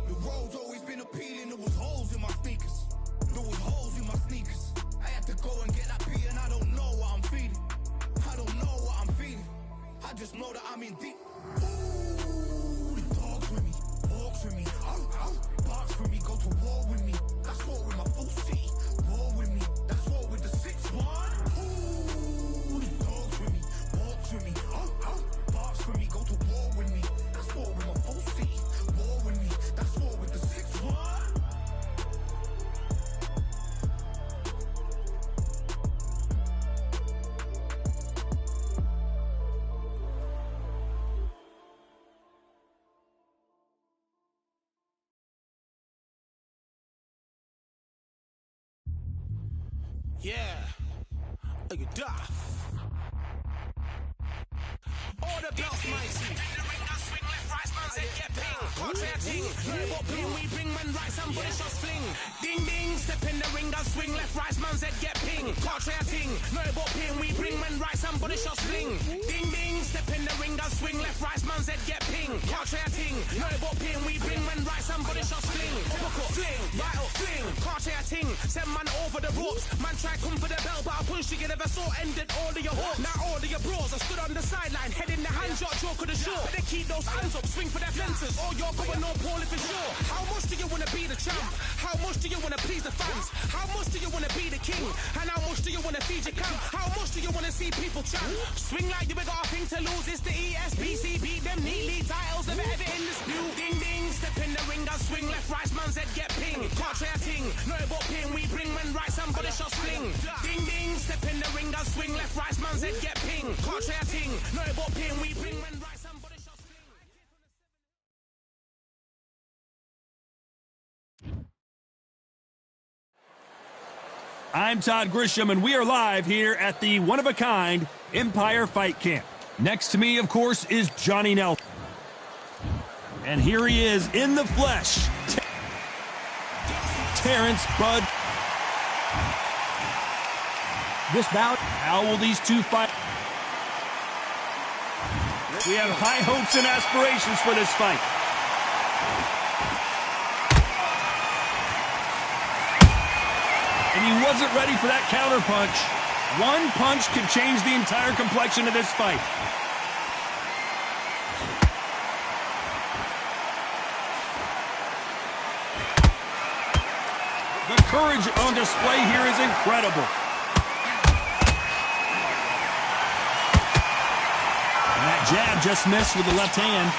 The road's always been appealing, there was holes in my sneakers. There was holes in my sneakers. I had to go and get that pee and I don't know what I'm feeling. I don't know what I'm feeling. I just know that I'm in deep. Ooh, the dogs with me, walks with me, barks for me, go to war with me. That's war with my full city. War with me, that's war with the 6-1. Ooh, the dogs with me, walks with me, barks for me, go to war with me. That's war with my full city. War with me, that's war with the 6-1. Yeah, look at that. All the belts, mighty. In the ring, I swing left, right, man said get ping. Can't say a ting. Hear what ping, we bring man right, somebody shots fling. Ding ding, step in the ring, I swing left, right, man said get ping. Can't say a ting. No but ping, we bring man right, somebody shots fling. Ding ding, step in the ring, I swing left, right, man said get ping. Can't say a ting. No but ping, we bring man right, somebody shots fling. Uppercut, fling, right up, fling. Can't say a ting. Send man over the ropes. Man try come for the belt, but I punched you, you never saw. Ended all of your hopes. Now all of your bros, I stood on the sideline, head in the hand shot, joke of the show. Better keep those hands up, swing for their fences. Or you're going no Paul if it's sure. How much do you wanna be the champ? How much do you wanna please the fans? How much do you wanna be the king? And how much do you wanna feed your camp? How much do you wanna see people champ? Swing like you got a thing to lose. It's the ESBC, beat them neatly. Titles never ever in dispute. Ding ding, step in the ring, I swing left, right, man said get ping. Can't try a ting, no but ping. We bring man right, somebody shots fling. Ding ding, step in the ring, I swing left, right, man said get ping. Can't try a ting, no but ping. We bring man right, somebody shots fling. I'm Todd Grisham, and we are live here at the one-of-a-kind Empire Fight Camp. Next to me, of course, is Johnny Nelson. And here he is in the flesh, Terrence Bud. This bout, how will these two fight? We have high hopes and aspirations for this fight. And he wasn't ready for that counter punch. One punch could change the entire complexion of this fight. The courage on display here is incredible. And that jab just missed with the left hand.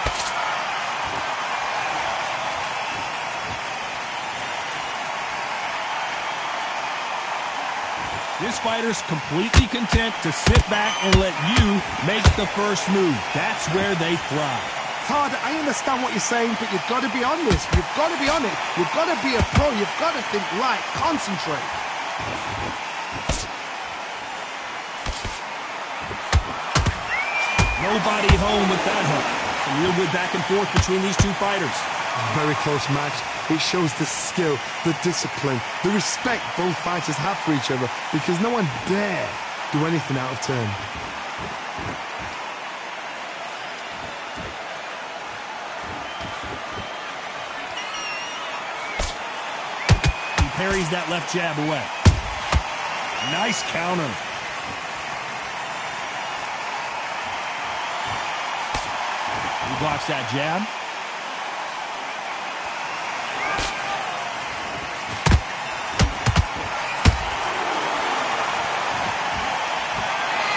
This fighter's completely content to sit back and let you make the first move. That's where they thrive. Todd, I understand what you're saying, but you've got to be honest. You've got to be on it. You've got to be a pro. You've got to think right. Concentrate. Nobody home with that hook. Some real good back and forth between these two fighters. Very close match. It shows the skill, the discipline, the respect both fighters have for each other, because no one dare do anything out of turn. He parries that left jab away. Nice counter. He blocks that jab.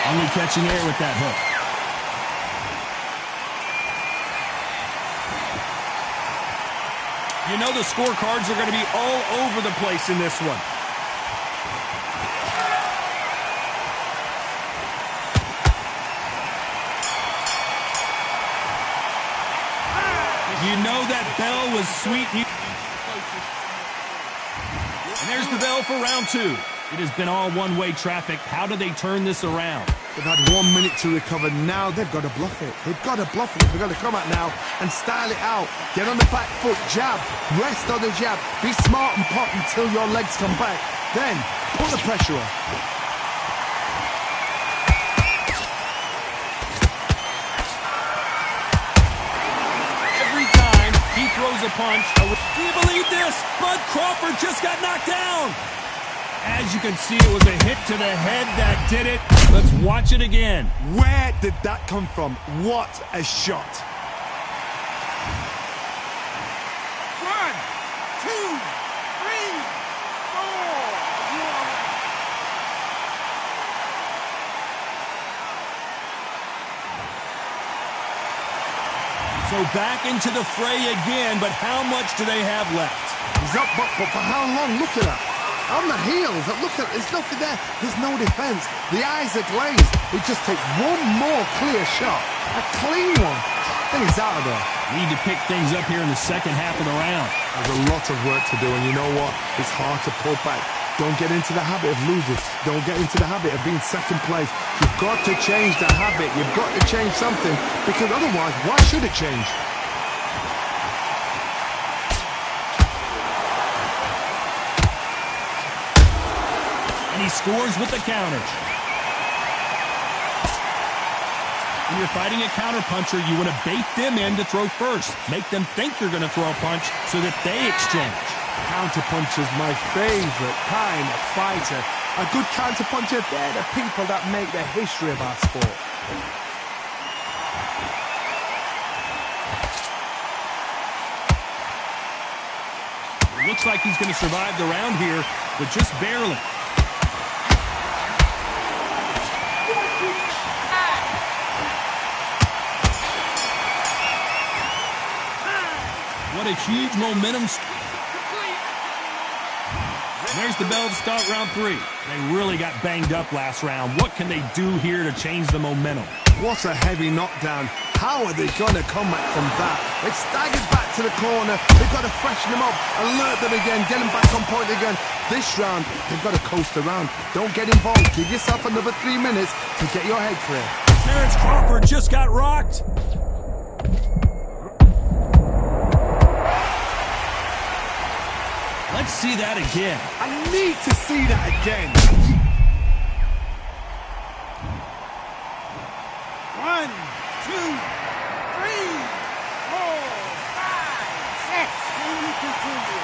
Only catching air with that hook. You know the scorecards are going to be all over the place in this one. You know that bell was sweet. And there's the bell for round two. It has been all one-way traffic. How do they turn this around? They've had 1 minute to recover. Now they've got to bluff it. They've got to bluff it. They've got to come out now and style it out. Get on the back foot, jab, rest on the jab. Be smart and pop until your legs come back. Then put the pressure on. throws a punch. Do you believe this? Bud Crawford just got knocked down. As you can see, it was a hit to the head that did it. Let's watch it again. Where did that come from? What a shot. 1, 2, 3, 4. So back into the fray again, but how much do they have left? He's up, but for how long? Look at that. On the heels, look at, there's nothing there. There's no defense. The eyes are glazed. It just takes one more clear shot, a clean one, and he's out of there. Need to pick things up here in the second half of the round. There's a lot of work to do, and you know what? It's hard to pull back. Don't get into the habit of losing. Don't get into the habit of being second place. You've got to change the habit. You've got to change something, because otherwise, why should it change? And he scores with the counter. When you're fighting a counterpuncher, you want to bait them in to throw first. Make them think you're going to throw a punch so that they exchange. Counterpuncher's my favorite kind of fighter. A good counterpuncher, they're the people that make the history of our sport. It looks like he's going to survive the round here, but just barely. What a huge momentum. There's the bell to start round 3. They really got banged up last round. What can they do here to change the momentum? What a heavy knockdown. How are they going to come back from that? They've staggered back to the corner. They've got to freshen them up, alert them again, get them back on point again. This round, they've got to coast around. Don't get involved. Give yourself another 3 minutes to get your head clear. Terrence Crawford just got rocked. Let's see that again. I need to see that again. 1, 2, 3, 4, 5, 6. And continue.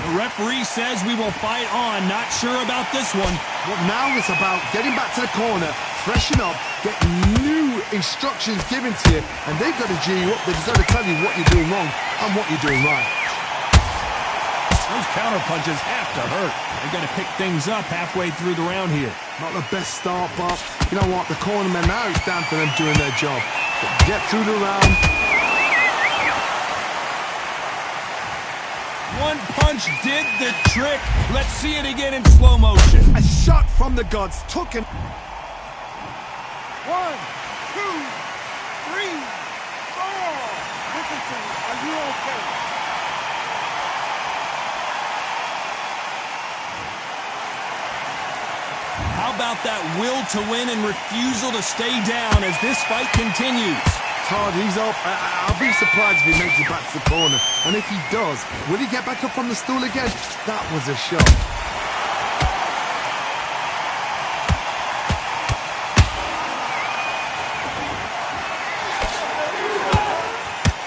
The referee says we will fight on. Not sure about this one. Well, now it's about getting back to the corner, freshen up, get new instructions given to you, and they've got to G you up. They've got to tell you what you're doing wrong and what you're doing right. Those counter punches have to hurt. They've got to pick things up halfway through the round here. Not the best start, but you know what? The cornermen, now it's down to them doing their job. Get through the round. One punch did the trick. Let's see it again in slow motion. A shot from the gods took him. 1, 2, 3, 4. Listen to me. Are you okay? How about that will to win and refusal to stay down as this fight continues? Todd, he's up. I'll be surprised if he makes it back to the corner. And if he does, will he get back up from the stool again? That was a shot.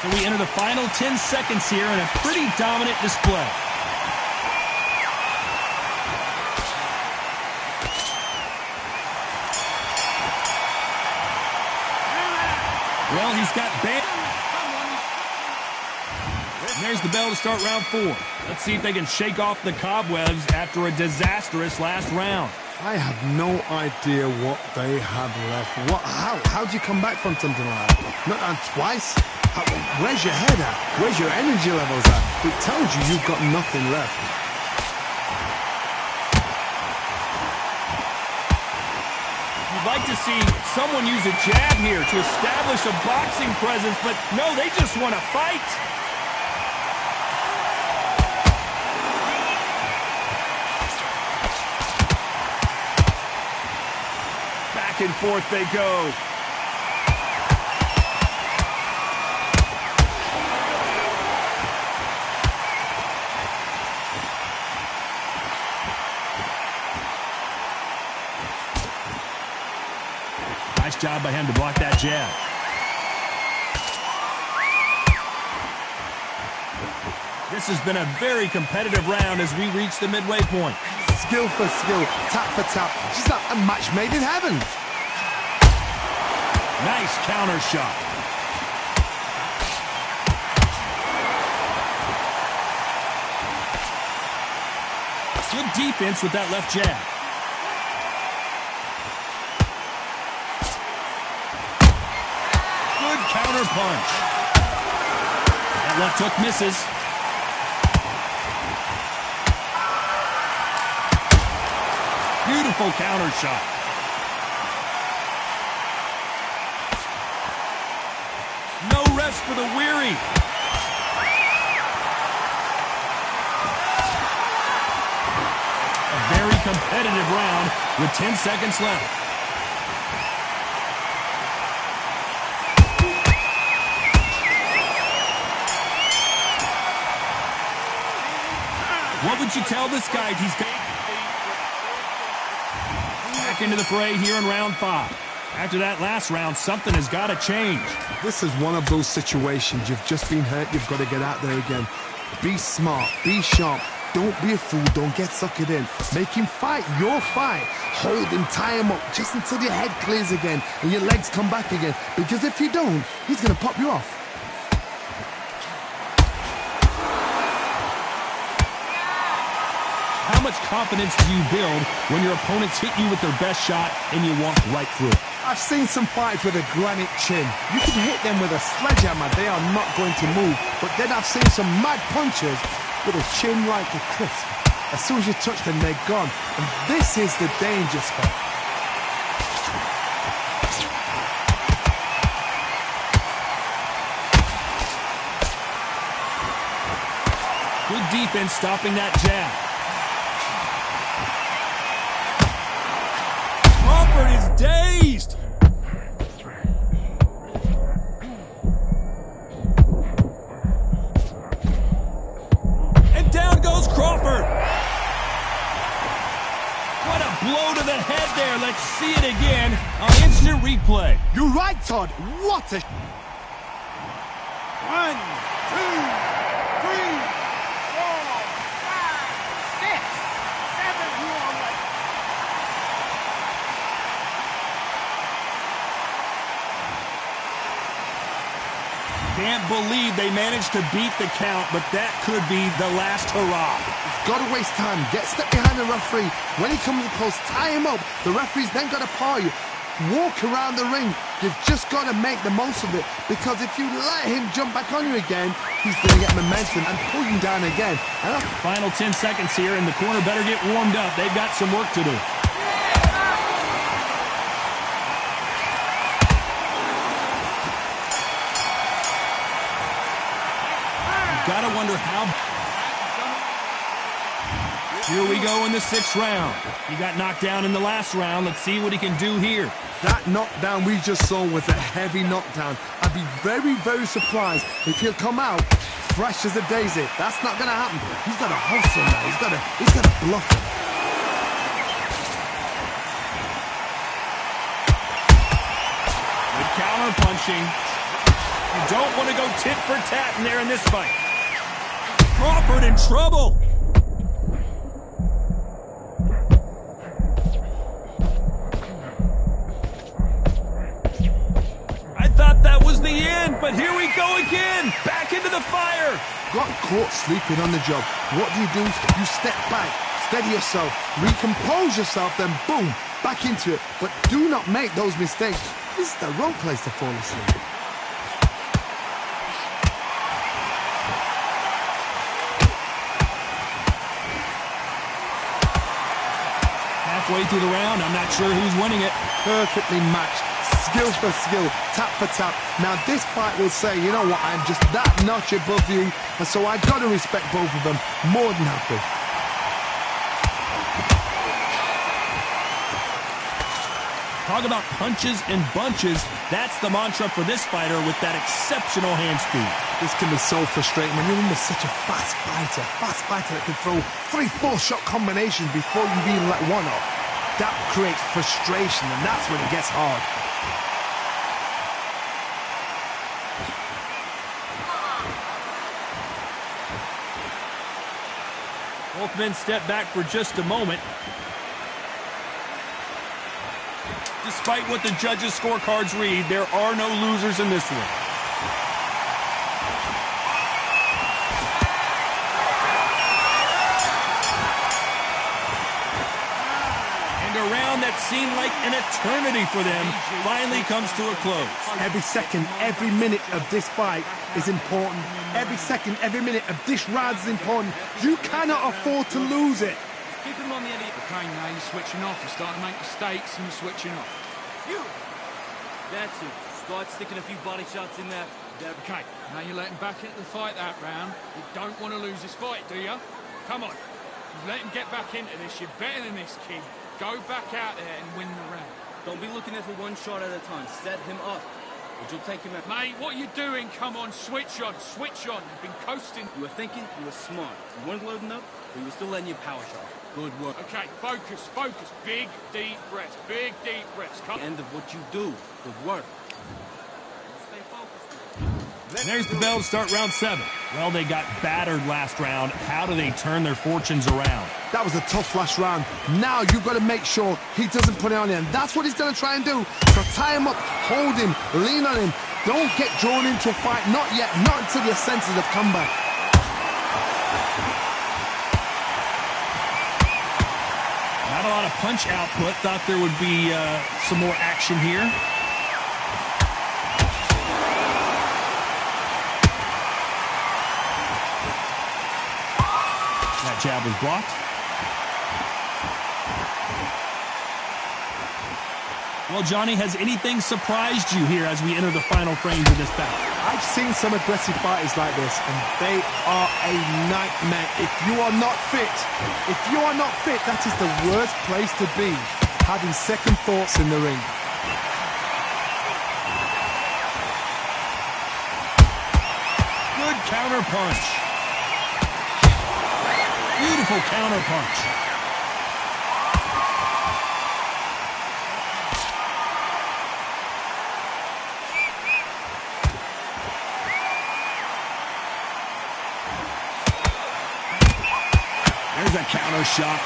So we enter the final 10 seconds here in a pretty dominant display. Well, he's got banned. And there's the bell to start round 4. Let's see if they can shake off the cobwebs after a disastrous last round. I have no idea what they have left. How do you come back from something like that? Not twice? Where's your head at? Where's your energy levels at? It tells you you've got nothing left. You'd like to see someone use a jab here to establish a boxing presence, but no, they just want to fight. Back and forth they go. job by him to block that jab. This has been a very competitive round as we reach the midway point. Skill for skill, tap for tap. She's like a match made in heaven. Nice counter shot. Good defense with that left jab. Good counter punch. That left hook misses. Beautiful counter shot. No rest for the weary. A very competitive round with 10 seconds left. What would you tell this guy? He's got back into the fray here in round 5. After that last round, something has got to change. This is one of those situations. You've just been hurt. You've got to get out there again. Be smart. Be sharp. Don't be a fool. Don't get suckered in. Make him fight your fight. Hold him, tie him up just until your head clears again and your legs come back again. Because if you don't, he's going to pop you off. How much confidence do you build when your opponents hit you with their best shot and you walk right through it? I've seen some fights with a granite chin. You can hit them with a sledgehammer. They are not going to move. But then I've seen some mad punchers with a chin like a crisp. As soon as you touch them, they're gone. And this is the danger spot. Good defense stopping that jab. Crawford is dazed. And down goes Crawford. What a blow to the head there. Let's see it again on instant replay. You're right, Todd. What a... 1, 2, 3, 4, 5, 6, 7. You are right. Can't believe they managed to beat the count, but that could be the last hurrah. Got to waste time. Get step behind the referee. When he comes close, tie him up. The referee's then got to paw you. Walk around the ring. You've just got to make the most of it. Because if you let him jump back on you again, he's going to get momentum and pull you down again. Final 10 seconds here, and the corner better get warmed up. They've got some work to do. Gotta wonder how... Here we go in the 6th round. He got knocked down in the last round. Let's see what he can do here. That knockdown we just saw was a heavy knockdown. I'd be very, very surprised if he'll come out fresh as a daisy. That's not going to happen. He's got to hustle now. He's got to bluff him. Good counter punching. You don't want to go tit for tat in there in this fight. Crawford in trouble. I thought that was the end, but here we go again. Back into the fire. Got caught sleeping on the job. What do? You step back, steady yourself, recompose yourself, then boom, back into it. But do not make those mistakes. This is the wrong place to fall asleep. Halfway through the round, I'm not sure who's winning it. Perfectly matched. Skill for skill, tap for tap. Now this fight will say, you know what, I'm just that notch above you, and so I got to respect both of them. More than happy. Talk about punches and bunches. That's the mantra for this fighter with that exceptional hand speed. This can be so frustrating when you're in with such a fast fighter that can throw 3-4 shot combinations before you've even let one off. That creates frustration, and that's when it gets hard. Both men step back for just a moment. Despite what the judges' scorecards read, there are no losers in this one. And a round that seemed like an eternity for them finally comes to a close. Every second, every minute of this fight is important. Every second, every minute of this round is important. You cannot afford to lose it. Keep him on the end of it. Okay, now you're switching off. You're starting to make mistakes and you're switching off. That's it. Start sticking a few body shots in there. Okay, now you're letting back into the fight that round. You don't want to lose this fight, do you? Come on. You let him get back into this. You're better than this, kid. Go back out there and win the round. Don't be looking at for one shot at a time. Set him up. But you'll take him out. Mate, what are you doing? Come on, switch on, switch on. You've been coasting. You were thinking, you were smart. You weren't loading up, but you were still letting your power shot. Good work. Okay, focus, focus. Big, deep breaths. Big, deep breaths. Come. End of what you do. Good work. Stay focused. And there's the bell to start round 7. Well, they got battered last round. How do they turn their fortunes around? That was a tough last round. Now you've got to make sure he doesn't put it on him. That's what he's going to try and do. So tie him up, hold him, lean on him. Don't get drawn into a fight. Not yet. Not until your senses have come back. Not a lot of punch output. Thought there would be some more action here. That jab was blocked. Well, Johnny, has anything surprised you here as we enter the final frames of this bout? I've seen some aggressive fighters like this, and they are a nightmare. If you are not fit, that is the worst place to be, having second thoughts in the ring. Good counter punch. Beautiful counter punch. There's a counter shot.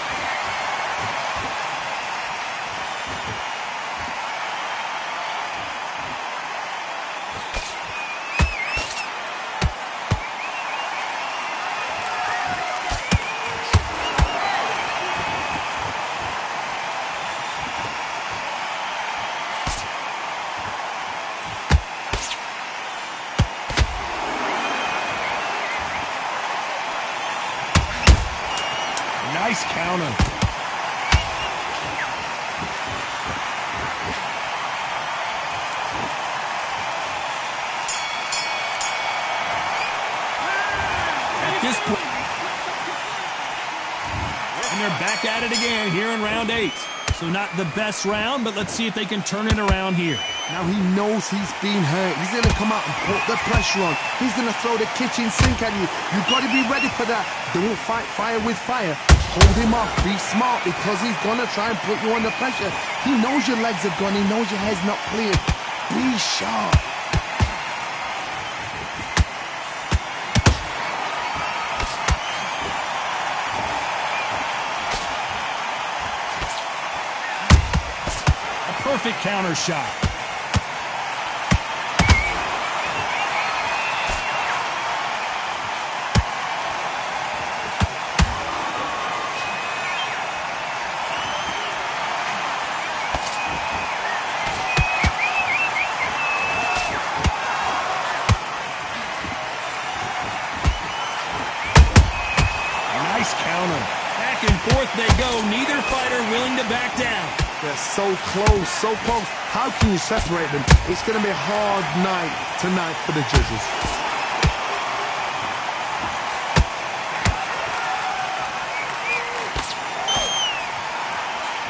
Nice counter. At this point, and they're back at it again here in round 8. So not the best round, but let's see if they can turn it around here. Now he knows he's been hurt. He's going to come out and put the pressure on. He's going to throw the kitchen sink at you. You've got to be ready for that. Don't fight fire with fire. Hold him off. Be smart, because he's going to try and put you under pressure. He knows your legs are gone. He knows your head's not cleared. Be sharp. Perfect counter shot. Nice counter. Back and forth they go. Neither fighter willing to back down. They're so close, so close. How can you separate them? It's going to be a hard night tonight for the judges.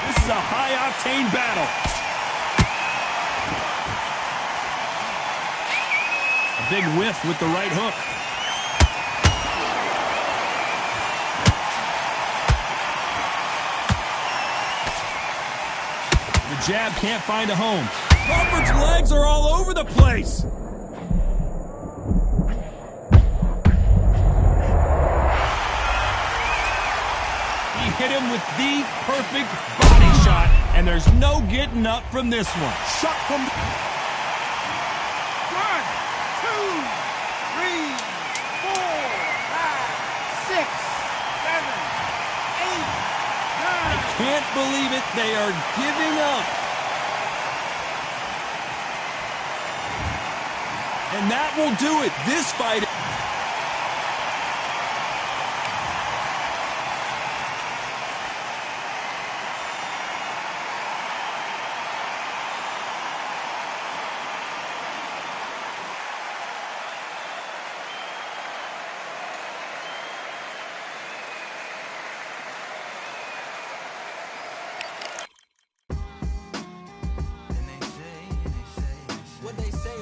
This is a high-octane battle. A big whiff with the right hook. The jab can't find a home. Crawford's legs are all over the place. him with the perfect body shot, and there's no getting up from this one. Shot from... 1, 2, 3, 4, 5, 6, 7, 8, 9. Can't believe it. They are giving up. And that will do it. This fight...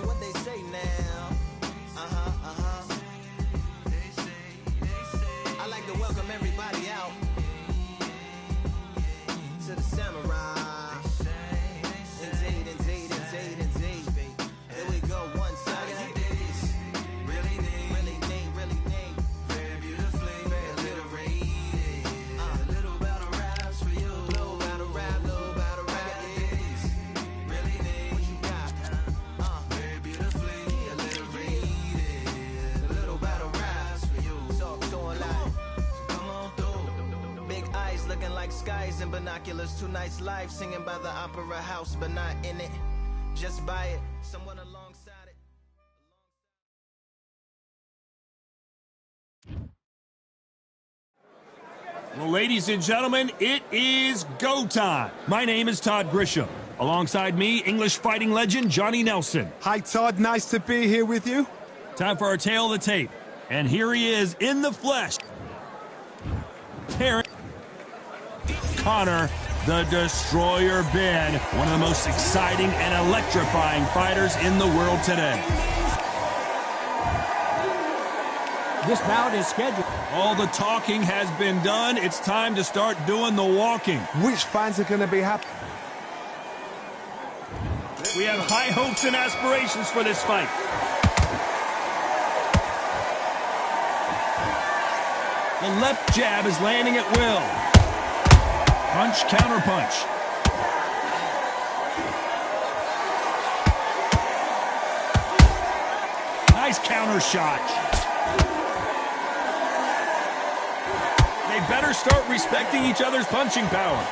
What they say now. I like to welcome everybody out to the samurai. Indeed. Here we go, one side. Really neat. Very beautifully, very alliterated. A little battle raps for you. Little battle rap. Really neat. What you got? Very beautifully alliterated. A little battle raps for you. So alive. Come on through. Big eyes looking like skies and binoculars. 2 nights live singing by the opera house, but not in it. Just by it. Someone alongside it. Well, ladies and gentlemen, it is go time. My name is Todd Grisham. Alongside me, English fighting legend Johnny Nelson. Hi, Todd. Nice to be here with you. Time for our tale of the tape. And here he is in the flesh. Terrence Connor, the Destroyer Ben, one of the most exciting and electrifying fighters in the world today. This bout is scheduled. All the talking has been done. It's time to start doing the walking. Which fans are going to be happy? We have high hopes and aspirations for this fight. The left jab is landing at will. Punch, counter punch. Nice counter shot. They better start respecting each other's punching power.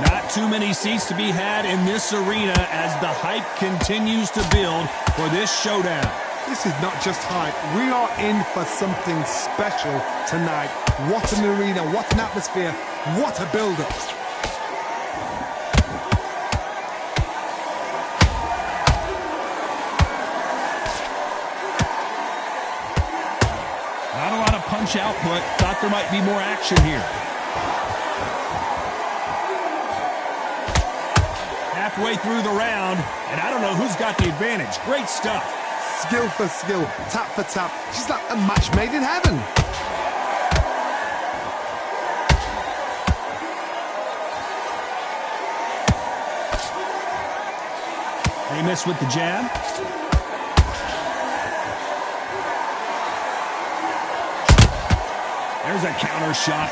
Not too many seats to be had in this arena as the hype continues to build for this showdown. This is not just hype. We are in for something special tonight. What an arena, what an atmosphere, what a build-up. Not a lot of punch output. Thought there might be more action here. Halfway through the round, and I don't know who's got the advantage. Great stuff. Skill for skill, tap for tap. She's like a match made in heaven. They miss with the jab. There's a counter shot.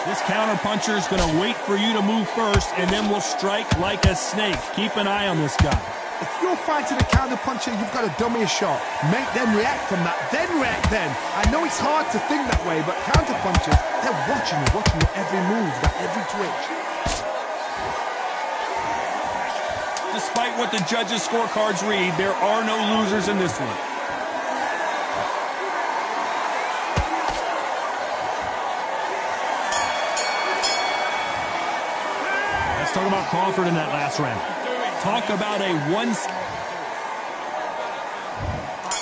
This counter puncher is going to wait for you to move first and then will strike like a snake. Keep an eye on this guy. If you're fighting a counter puncher, you've got to dummy a shot. Make them react from that, then react then. I know it's hard to think that way, but counter punchers, they're watching your every move, that every twitch. Despite what the judges' scorecards read, there are no losers in this one. Let's talk about Crawford in that last round. Talk about a one...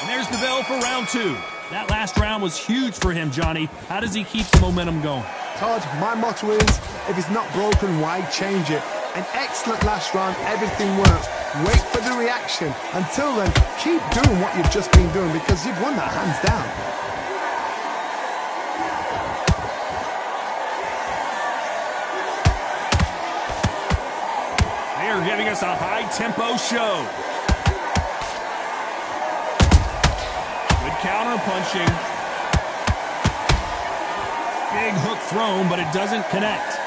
And there's the bell for round 2. That last round was huge for him, Johnny. How does he keep the momentum going? Todd, my motto is, if it's not broken, why change it? An excellent last round, everything works. Wait for the reaction. Until then, keep doing what you've just been doing because you've won that hands down. They are giving us a high-tempo show. Good counter punching. Big hook thrown, but it doesn't connect.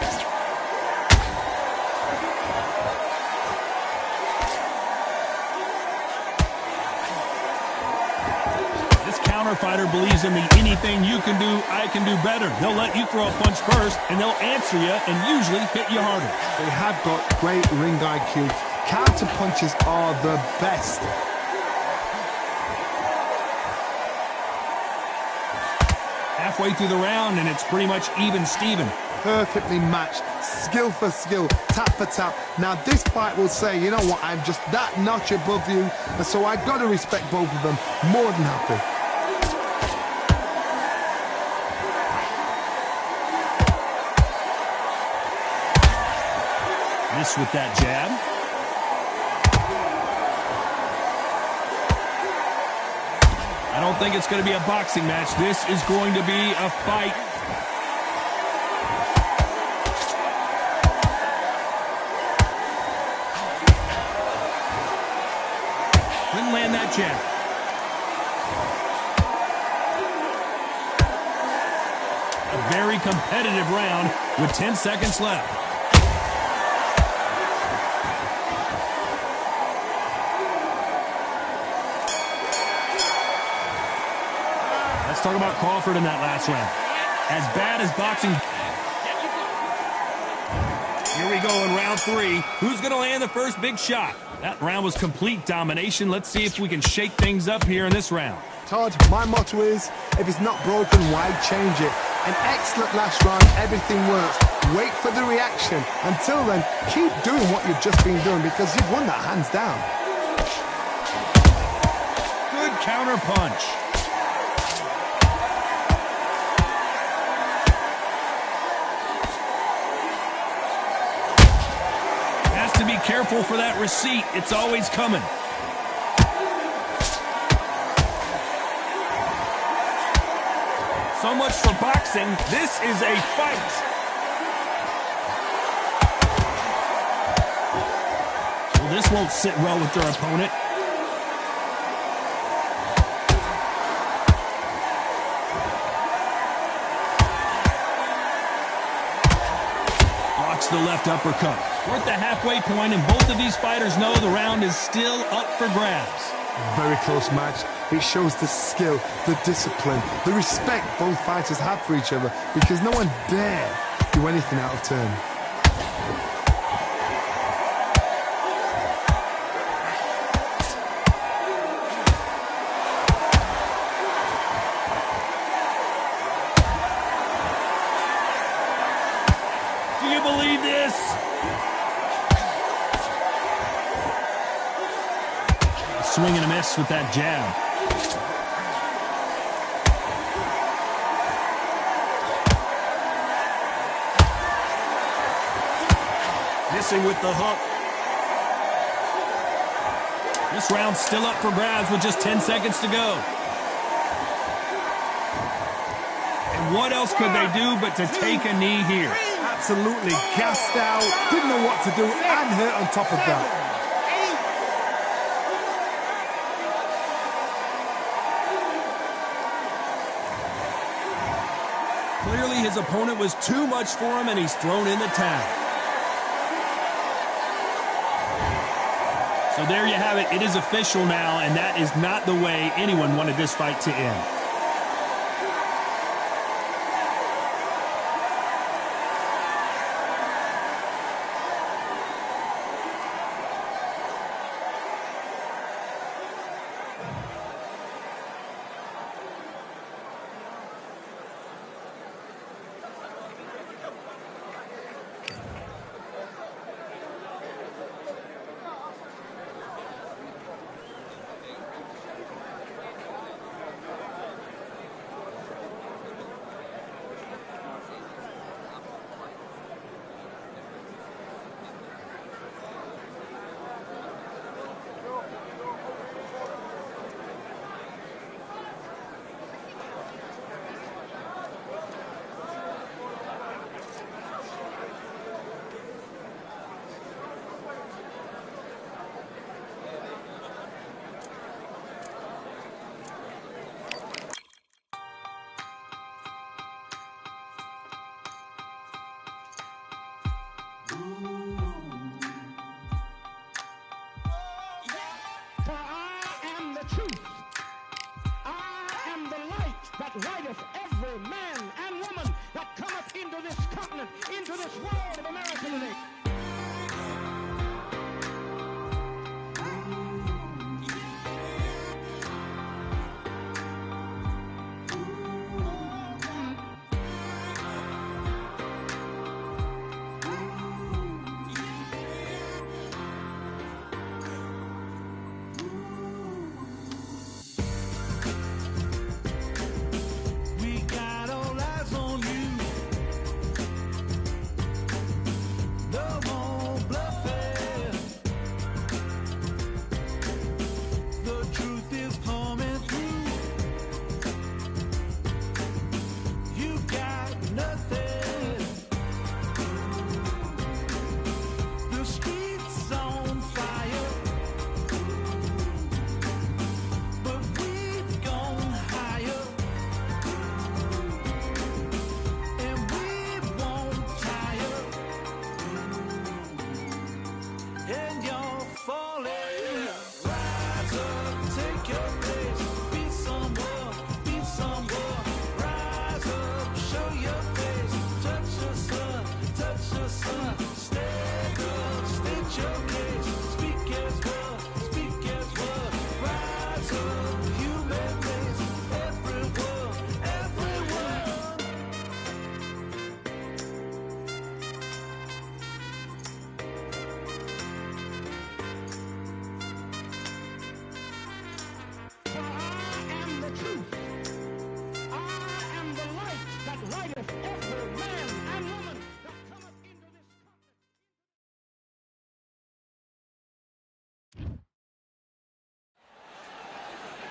This counter fighter believes in the anything you can do, I can do better. They'll let you throw a punch first, and they'll answer you and usually hit you harder. They have got great ring IQ. Counter punches are the best. Halfway through the round, and it's pretty much even-steven. Perfectly matched, skill for skill, tap for tap. Now this fight will say, you know what, I'm just that notch above you, and so I've got to respect both of them more than happy. Miss with that jab. I don't think it's going to be a boxing match. This is going to be a fight. Couldn't land that jab. A very competitive round with 10 seconds left. Let's talk about Crawford in that last round. As bad as boxing. Here we go in round 3. Who's going to land the first big shot? That round was complete domination. Let's see if we can shake things up here in this round. Todd, my motto is, if it's not broken, why change it? An excellent last round, everything works. Wait for the reaction. Until then, keep doing what you've just been doing because you've won that hands down. Good counter punch. Has to be careful for that receipt. It's always coming. So much for boxing. This is a fight. Well, this won't sit well with their opponent. Blocks the left uppercut. We're at the halfway point, and both of these fighters know the round is still up for grabs. Very close match. It shows the skill, the discipline, the respect both fighters have for each other because no one dare do anything out of turn. Do you believe this? Swing and a miss with that jab. Missing with the hook. This round's still up for grabs with just 10 seconds to go. And what else could they do but to take a knee here? Absolutely gassed out, didn't know what to do, and hurt on top of that. Clearly his opponent was too much for him, and he's thrown in the towel. So there you have it. It is official now, and that is not the way anyone wanted this fight to end. rideth every man and woman that cometh into this continent, into this world of America today.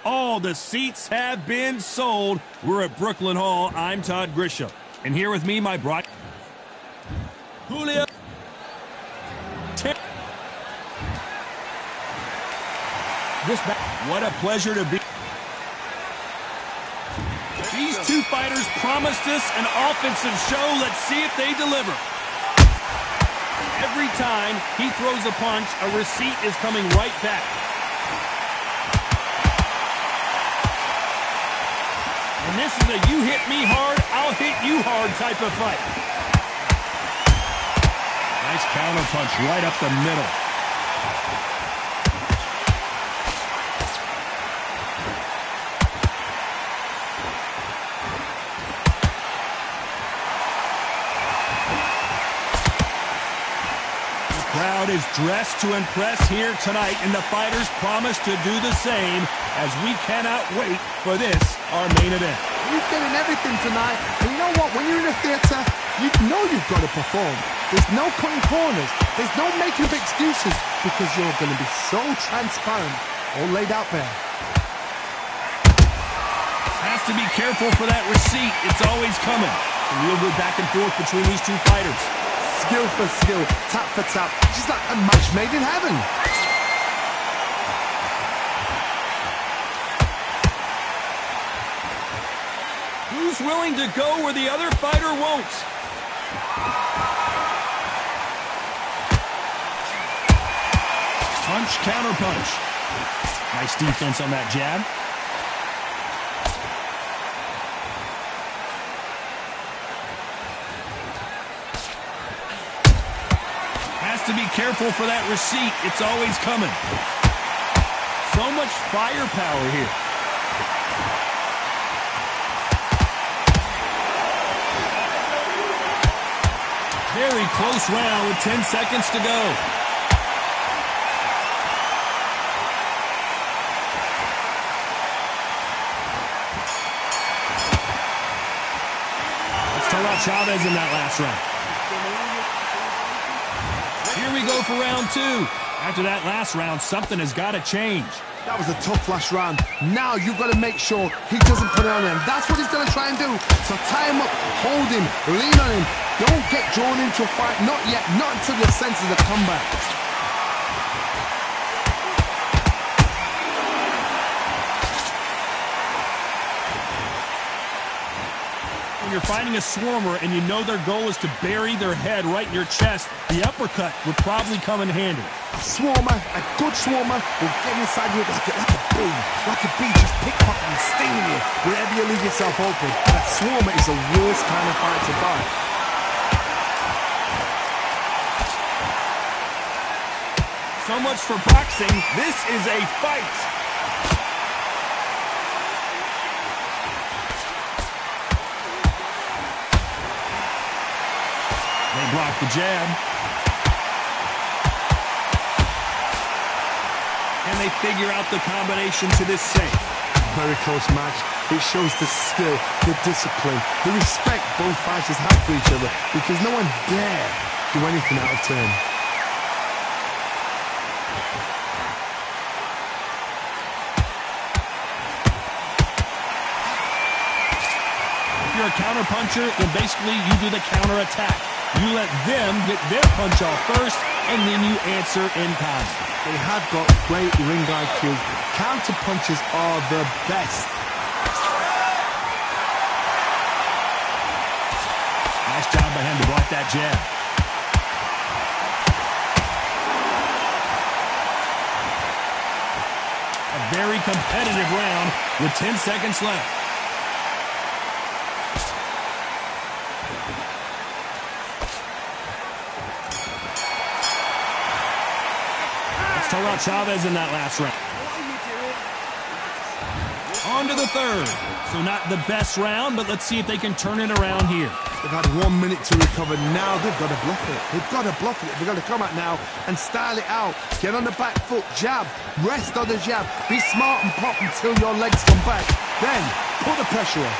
All the seats have been sold. We're at Brooklyn Hall. I'm Todd Grisham. And here with me, my broad... Julio. What a pleasure to be. These two fighters promised us an offensive show. Let's see if they deliver. Every time he throws a punch, a receipt is coming right back. And this is a you hit me hard, I'll hit you hard type of fight. Nice counter punch right up the middle. The crowd is dressed to impress here tonight, and the fighters promise to do the same as we cannot wait for this, our main event. You're getting everything tonight. And you know what? When you're in a theater, you know you've got to perform. There's no cutting corners. There's no making of excuses because you're going to be so transparent, all laid out there. Has to be careful for that receipt. It's always coming. A real good back and forth between these two fighters. Skill for skill, tap for tap. Just like a match made in heaven. Who's willing to go where the other fighter won't? Punch, counter punch. Nice defense on that jab. Has to be careful for that receipt. It's always coming. So much firepower here. Very close round with 10 seconds to go. Let's talk about Chavez in that last round. Here we go for round two. After that last round, something has got to change. That was a tough last round. Now you've got to make sure he doesn't put it on him. That's what he's going to try and do. So tie him up, hold him, lean on him. Don't get drawn into a fight. Not yet. Not until your senses have come back. When you're fighting a swarmer and you know their goal is to bury their head right in your chest, the uppercut would probably come in handy. A swarmer, a good swarmer, will get inside you like a bee just pickpocketing, stinging you wherever you leave yourself open. That swarmer is the worst kind of fight to fight. So much for boxing. This is a fight. They block the jab. And they figure out the combination to this save. Very close match. It shows the skill, the discipline, the respect both fighters have for each other, because no one dare do anything out of turn. If you're a counter-puncher, then basically you do the counter-attack. You let them get their punch off first, and then you answer in kind. They have got great ring IQ. Counter-punches are the best. Nice job by him to block that jab. A very competitive round with 10 seconds left. Let's talk about Chavez in that last round. On to the third. So not the best round, but let's see if they can turn it around here. They've had 1 minute to recover. Now they've got to bluff it. They've got to bluff it. They've got to come out now and style it out. Get on the back foot, jab, rest on the jab. Be smart and pop until your legs come back. Then put the pressure on.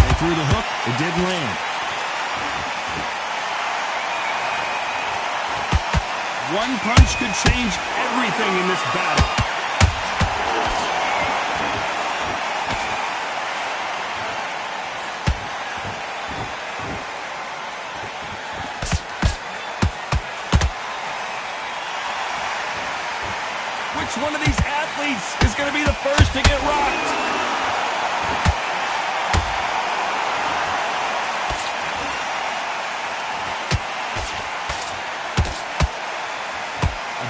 They threw the hook. It didn't land. One punch could change everything in this battle. Which one of these athletes is going to be the first to get rocked?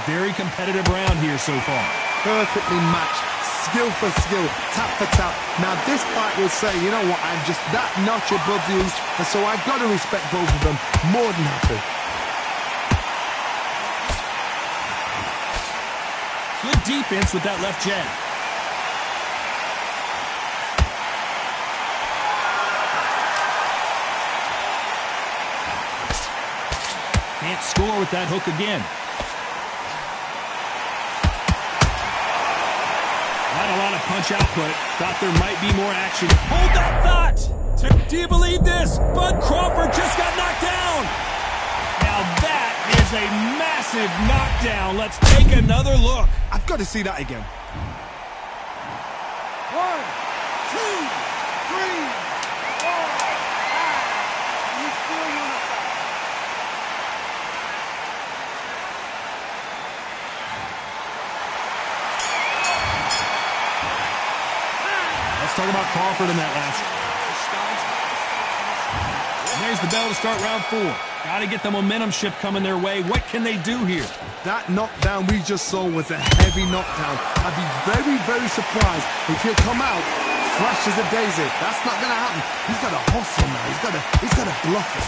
Very competitive round here so far. Perfectly matched, skill for skill, tap for tap. Now this fight will say, you know what, I'm just that notch above you, and so I've got to respect both of them more than happy. Good defense with that left jab. Can't score with that hook again. Not a lot of punch output. Thought there might be more action. Hold that thought! Do you believe this? Bud Crawford just got knocked down! Now that is a massive knockdown. Let's take another look. I've got to see that again. 1, 2, 3, 4, 5. You still unified. Let's talk about Crawford in that last. And there's the bell to start round 4. Got to get the momentum shift coming their way. What can they do here? That knockdown we just saw was a heavy knockdown. I'd be very, very surprised if he'll come out fresh as a daisy. That's not going to happen. He's got to hustle now. He's got to bluff it.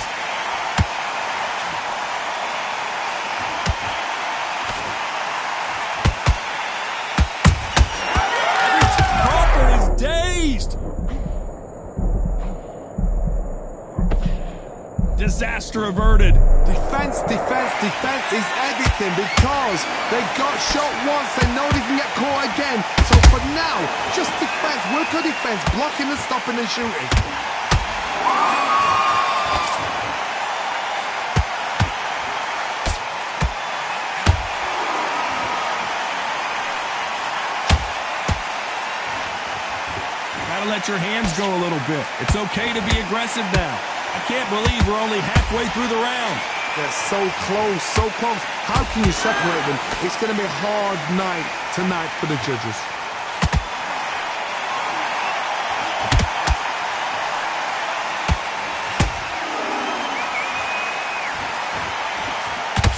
Crawford is dazed. Disaster averted. Defense is everything, because they got shot once. They know they can get caught again. So for now, just defense. Work on defense. Blocking and stopping and shooting. Gotta let your hands go a little bit. It's okay to be aggressive now. I can't believe we're only halfway through the round. They're so close, so close. How can you separate them? It's going to be a hard night tonight for the judges.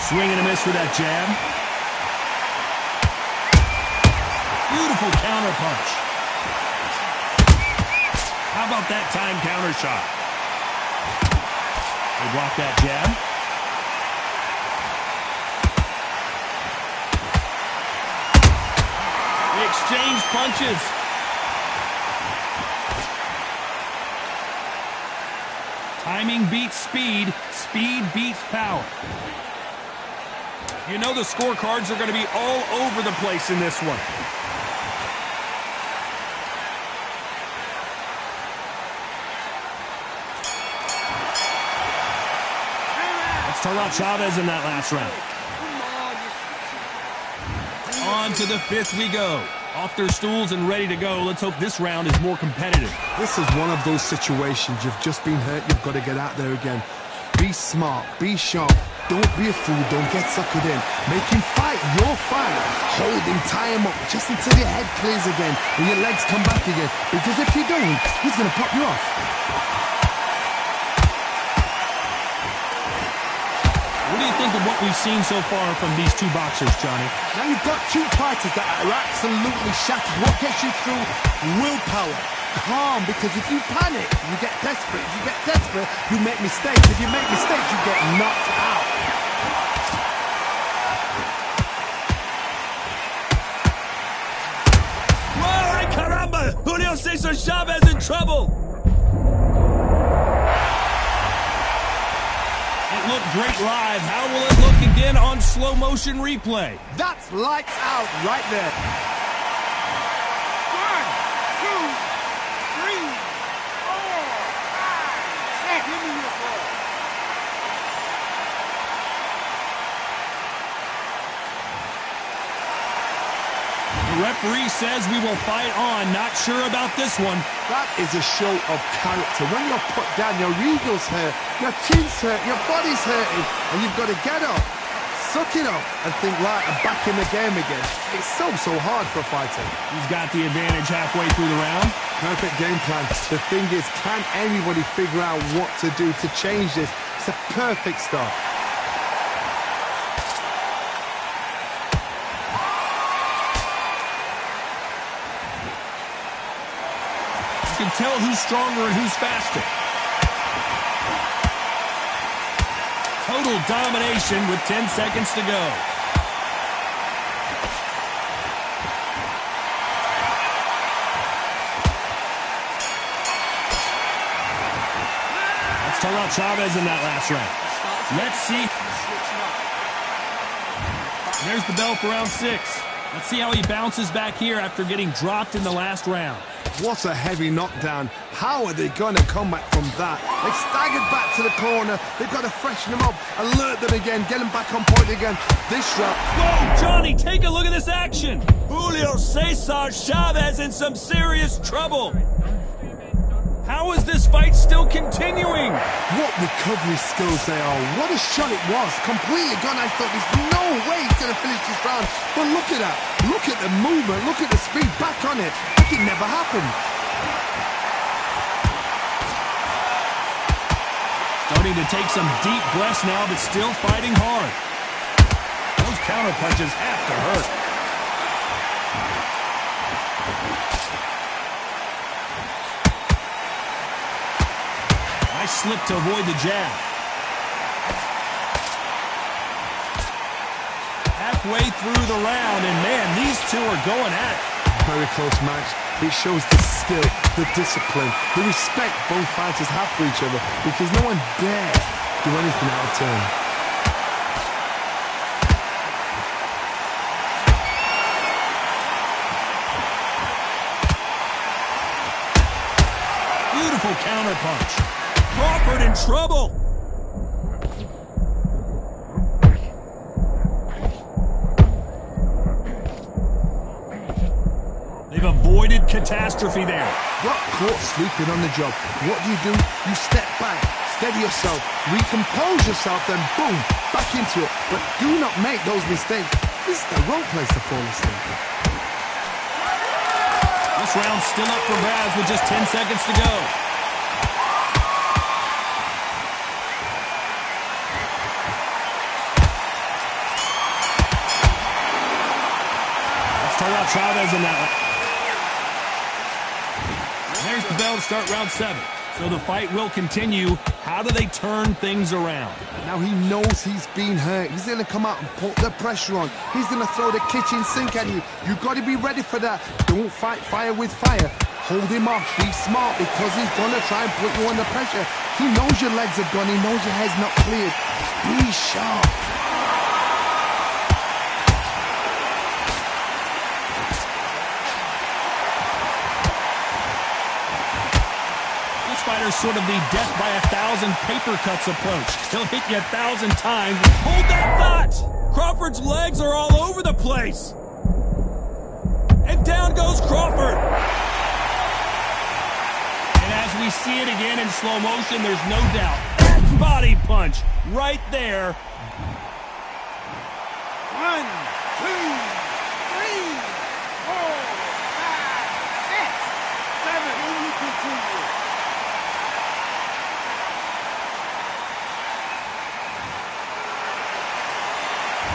Swing and a miss with that jab. Beautiful counter punch. How about that time counter shot? They block that jab. They exchange punches. Timing beats speed. Speed beats power. You know the scorecards are going to be all over the place in this one. Let's talk about Chavez in that last round. On to the fifth we go. Off their stools and ready to go. Let's hope this round is more competitive. This is one of those situations. You've just been hurt. You've got to get out there again. Be smart. Be sharp. Don't be a fool. Don't get suckered in. Make him fight your fight. Hold him. Tie him up just until your head clears again and your legs come back again. Because if you don't, he's going to pop you off. What do you think of what we've seen so far from these two boxers, Johnny? Now you've got two fighters that are absolutely shattered. What gets you through? Willpower. Calm, because if you panic, you get desperate. If you get desperate, you make mistakes. If you make mistakes, you get knocked out. Whoa, ay caramba! Julio Cesar Chavez in trouble! It looked great live. How will it look again on slow motion replay? That's lights out right there. 1, 2, 3, 4, 5, 6. Give me your ball. The referee says we will fight on. Not sure about this one. That is a show of character. When you're put down, your ego's hurt, your chin's hurt, your body's hurting, and you've got to get up, suck it up, and think, right, I'm back in the game again. It's so hard for a fighter. He's got the advantage halfway through the round. Perfect game plan. The thing is, can anybody figure out what to do to change this? It's a perfect start. You can tell who's stronger and who's faster. Total domination with 10 seconds to go. Let's talk about Chavez in that last round. Let's see. There's the bell for round 6. Let's see how he bounces back here after getting dropped in the last round. What a heavy knockdown. How are they going to come back from that? They staggered back to the corner. They've got to freshen them up, alert them again, get them back on point again. This round... Whoa, Johnny, take a look at this action. Julio Cesar Chavez in some serious trouble. How is this fight still continuing? What recovery skills they are. What a shot it was. Completely gone. I thought there's no way he's going to finish this round. But look at that. Look at the movement. Look at the speed. Back on it. Like it never happened. Starting to take some deep breaths now, but still fighting hard. Those counter punches have to hurt. Nice slip to avoid the jab. Halfway through the round, and man, these two are going at it. Very close match. It shows the skill, the discipline, the respect both fighters have for each other, because no one dares do anything out of turn. Beautiful counter punch. Crawford in trouble. They've avoided catastrophe there. Got caught sleeping on the job. What do? You step back, steady yourself, recompose yourself, then boom, back into it. But do not make those mistakes. This is the wrong place to fall asleep. This round's still up for grabs with just 10 seconds to go. about Chavez in that one. There's the bell to start round 7. So the fight will continue. How do they turn things around? Now he knows he's been hurt. He's going to come out and put the pressure on. He's going to throw the kitchen sink at you. You've got to be ready for that. Don't fight fire with fire. Hold him off. Be smart because he's going to try and put you under pressure. He knows your legs have gone. He knows your head's not cleared. Be sharp. Fighter's sort of the death by 1,000 paper cuts approach. He'll hit you 1,000 times. Hold that thought! Crawford's legs are all over the place. And down goes Crawford. And as we see it again in slow motion, there's no doubt. That's body punch right there. 1, 2, 3, 4, 5, 6, 7. And you continue.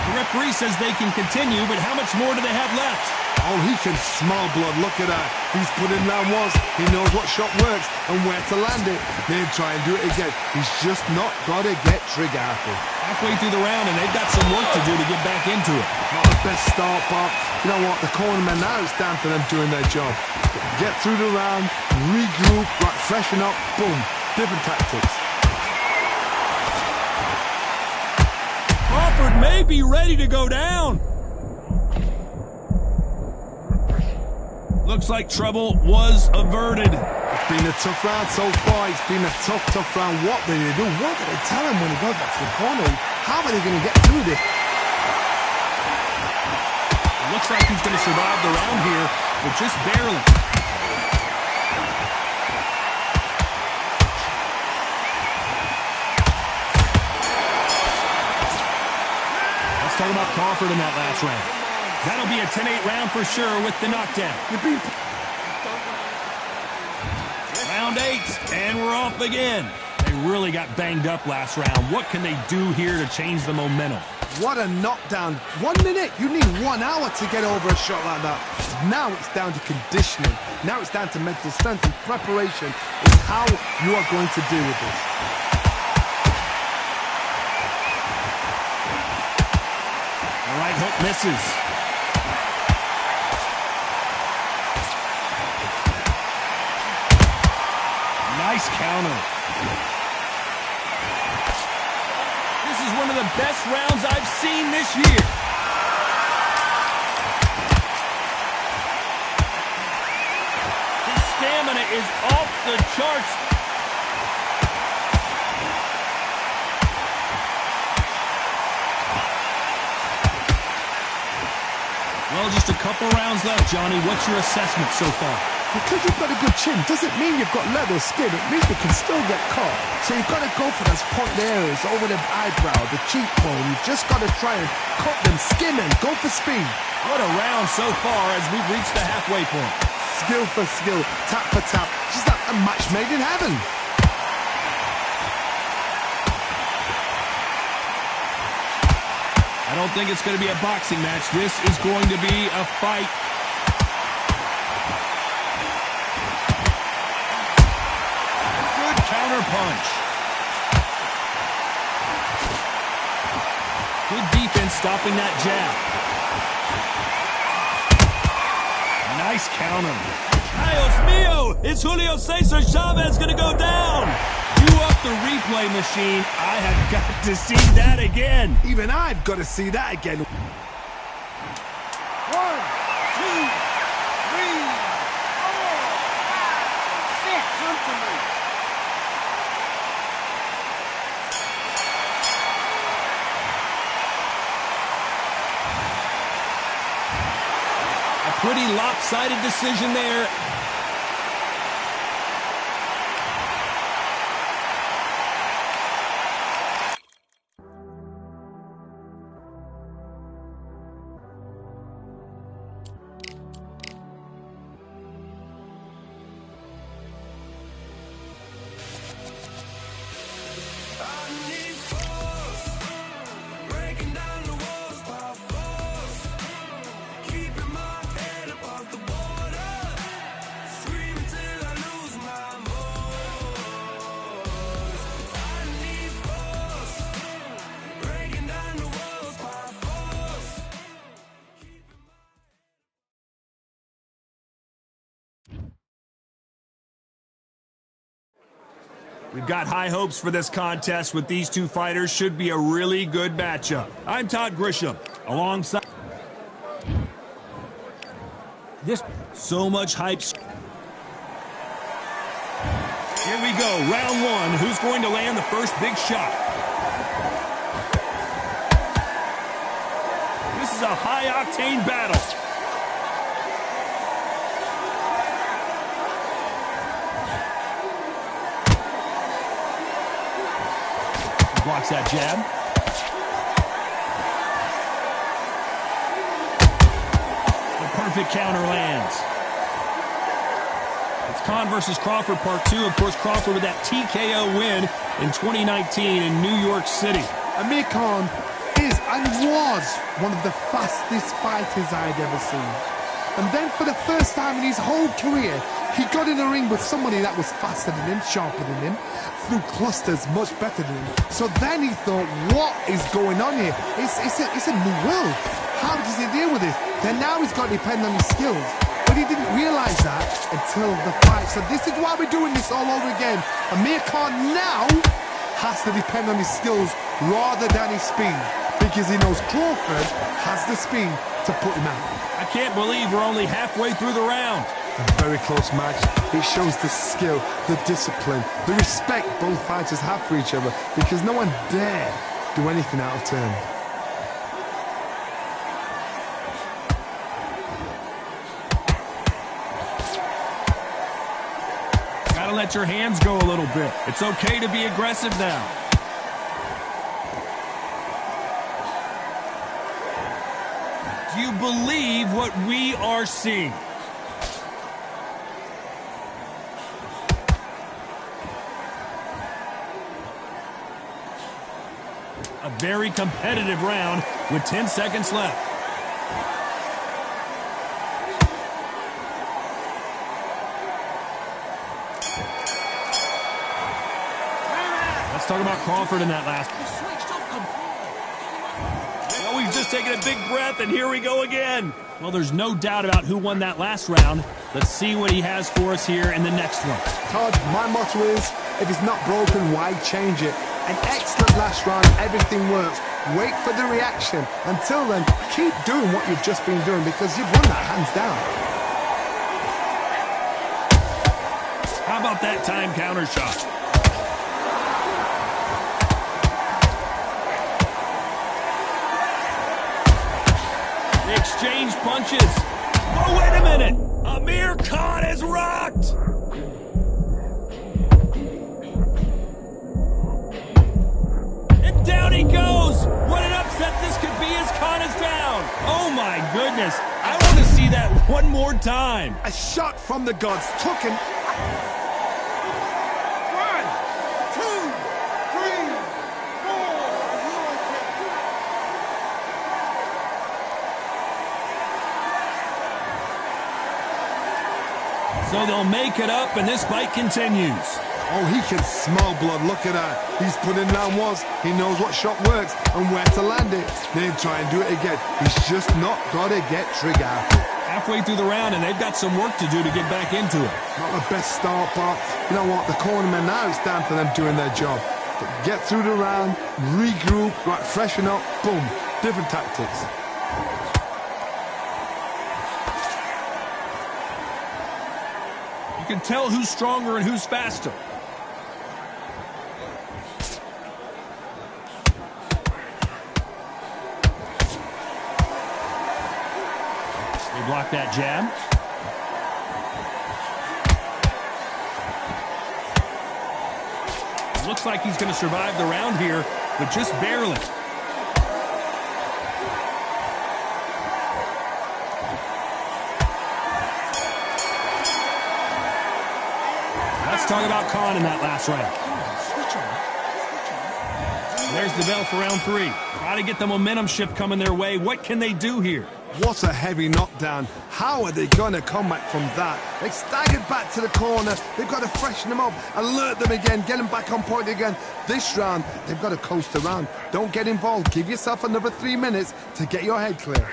The referee says they can continue, but how much more do they have left? Oh, he can smell blood. Look at that. He's put in round once. He knows what shot works and where to land it. Then try and do it again. He's just not got to get trigger happy. Halfway through the round, and they've got some work to do to get back into it. Not the best start, but you know what? The cornermen, now it's down to them doing their job. Get through the round, regroup, right, freshen up, boom. Different tactics. Crawford may be ready to go down. Looks like trouble was averted. It's been a tough round so far. It's been a tough round. What do they do? What do they tell him when he goes back to the corner? How are they going to get through this? Looks like he's going to survive the round here, but just barely. Talk about Crawford in that last round. That'll be a 10-8 round for sure with the knockdown. Round 8, and we're off again. They really got banged up last round. What can they do here to change the momentum? What a knockdown. 1 minute. You need 1 hour to get over a shot like that. Now it's down to conditioning. Now it's down to mental strength and preparation is how you are going to deal with this. Right hook misses. Nice counter. This is one of the best rounds I've seen this year. His stamina is off the charts. Well, just a couple rounds left, Johnny. What's your assessment so far? Because you've got a good chin doesn't mean you've got leather skin. It means you can still get caught. So you've got to go for those point areas over the eyebrow, the cheekbone. You've just got to try and cut them, skin them, go for speed. What a round so far as we've reached the halfway point. Skill for skill, tap for tap. Just like a match made in heaven. I don't think it's going to be a boxing match. This is going to be a fight. Good counter punch. Good defense stopping that jab. Nice counter. Dios mío! Is Julio Cesar Chavez going to go down? You up the replay machine. I have got to see that again. Even I've got to see that again. 1, 2, 3, 4, 5, 6. Come to me. A pretty lopsided decision there. We've got high hopes for this contest with these two fighters. Should be a really good matchup. I'm Todd Grisham, alongside... This so much hype. Here we go, round one. Who's going to land the first big shot? This is a high-octane battle. Blocks that jab. The perfect counter lands. It's Khan versus Crawford part 2. Of course, Crawford with that TKO win in 2019 in New York City. Amir Khan is and was one of the fastest fighters I'd ever seen. And then for the first time in his whole career, he got in a ring with somebody that was faster than him, sharper than him, threw clusters much better than him. So then he thought, what is going on here? It's a new world. How does he deal with it? Then now he's got to depend on his skills. But he didn't realize that until the fight. So this is why we're doing this all over again. Amir Khan now has to depend on his skills rather than his speed, because he knows Crawford has the speed to put him out. I can't believe we're only halfway through the round. A very close match. It shows the skill, the discipline, the respect both fighters have for each other, because no one dare do anything out of turn. Gotta let your hands go a little bit. It's okay to be aggressive now. Do you believe what we are seeing? A very competitive round with 10 seconds left. Let's talk about Crawford in that last. Well, we've just taken a big breath, and here we go again. Well, there's no doubt about who won that last round. Let's see what he has for us here in the next one. Todd, my motto is, if it's not broken, why change it? An excellent last round, everything works. Wait for the reaction. Until then, keep doing what you've just been doing, because you've won that hands down. How about that time counter shot? They exchange punches. Oh, wait a minute! Amir Khan is rocked! Down he goes! What an upset this could be as Khan is down! Oh my goodness! I want to see that one more time! A shot from the gods took him. 1, 2, 3, 4. So they'll make it up and this fight continues. Oh, he can smell blood. Look at that. He's put in round once. He knows what shot works and where to land it. Then try and do it again. He's just not got to get trigger. Halfway through the round, and they've got some work to do to get back into it. Not the best start, but you know what? The cornermen, now it's down to them doing their job. Get through the round, regroup, right, freshen up, boom. Different tactics. You can tell who's stronger and who's faster. They block that jab. It looks like he's going to survive the round here, but just barely. Let's talk about Khan in that last round. There's the bell for round 3. Got to get the momentum shift coming their way. What can they do here? What a heavy knockdown. How are they going to come back from that? They staggered back to the corner. They've got to freshen them up, alert them again, get them back on point again. This round, they've got to coast around. Don't get involved. Give yourself another 3 minutes to get your head clear.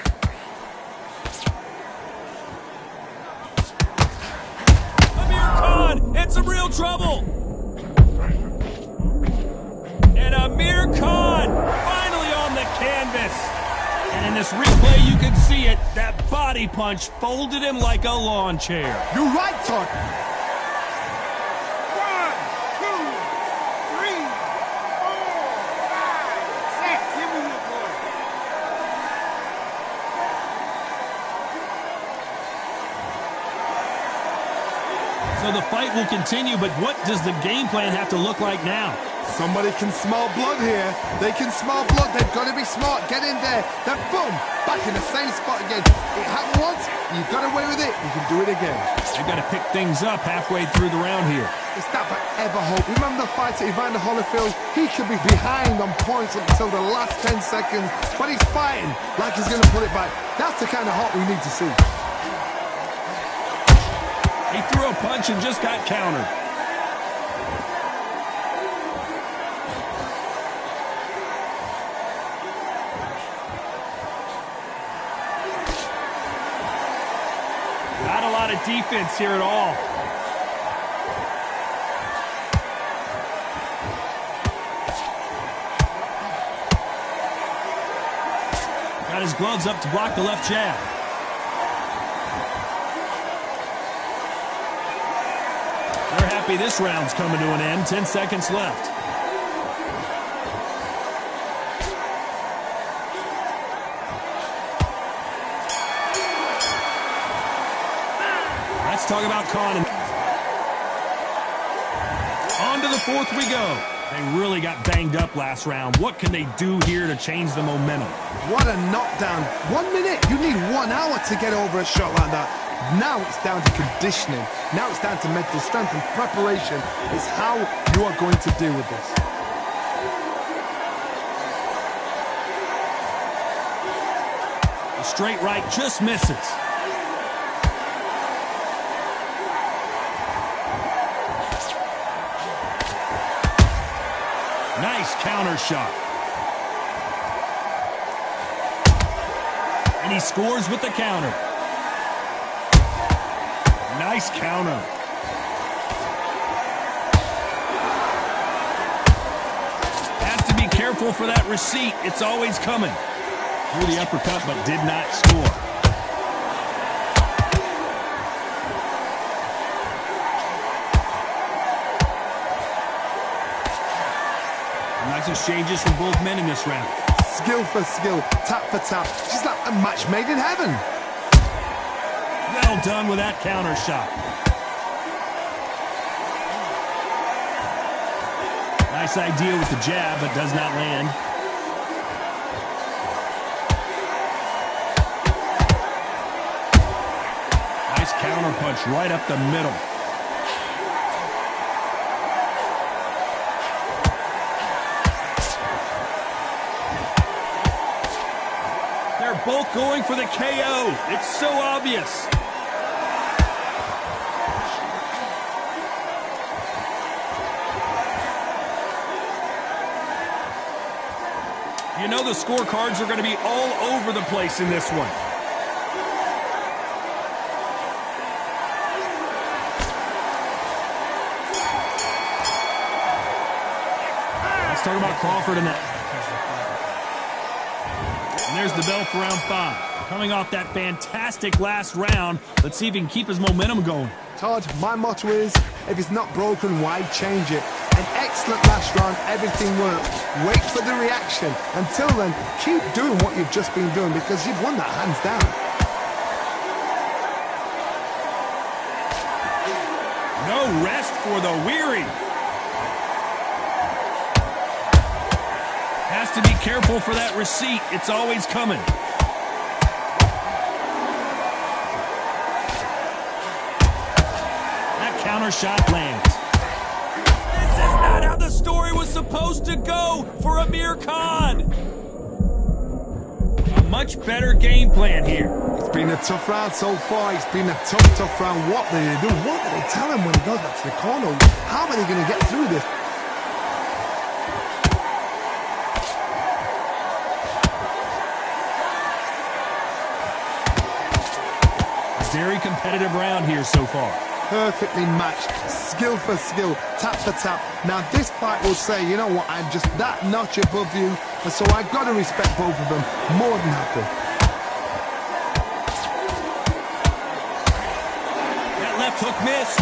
Amir Khan in some real trouble. And in this replay, you can see it. That body punch folded him like a lawn chair. You're right, Todd. 1, 2, 3, 4, 5, 6. Give me your boy. So the fight will continue, but what does the game plan have to look like now? Somebody can smell blood here. They can smell blood. They've got to be smart. Get in there. Then boom, back in the same spot again. It happened once. You got away with it. You can do it again. They've got to pick things up halfway through the round here. It's that forever hope. Remember the fight at Evander Holyfield? He could be behind on points until the last 10 seconds, but he's fighting like he's going to put it back. That's the kind of hope we need to see. He threw a punch and just got countered. Not a lot of defense here at all. Got his gloves up to block the left jab. They're happy this round's coming to an end. 10 seconds left. Let's talk about Khan. On to the fourth we go. They really got banged up last round. What can they do here to change the momentum? What a knockdown. 1 minute. You need 1 hour to get over a shot like that. Now it's down to conditioning. Now it's down to mental strength and preparation. It's how you are going to deal with this. The straight right just misses. Nice counter shot. And he scores with the counter. Nice counter. Has to be careful for that receipt. It's always coming. Threw the uppercut but did not score. Nice exchanges from both men in this round. Skill for skill, tap for tap. Just like a match made in heaven. Well done with that counter shot. Nice idea with the jab, but does not land. Nice counter punch right up the middle. They're both going for the KO. It's so obvious. You know the scorecards are going to be all over the place in this one. Let's talk about Crawford and that. And there's the bell for round 5. Coming off that fantastic last round, let's see if he can keep his momentum going. Todd, my motto is, if it's not broken, why change it? An excellent last round, everything worked. Wait for the reaction. Until then, keep doing what you've just been doing because you've won that hands down. No rest for the weary. Has to be careful for that receipt. It's always coming. That counter shot lands. This is not how the story was supposed to go for Amir Khan. A much better game plan here. It's been a tough round so far. It's been a tough round. What do they do? What do they tell him when he goes back to the corner? How are they going to get through this? Very competitive round here so far. perfectly matched, skill for skill, tap for tap. Now this fight will say, you know what, I'm just that notch above you, and so I've got to respect both of them more than happy. That left hook missed.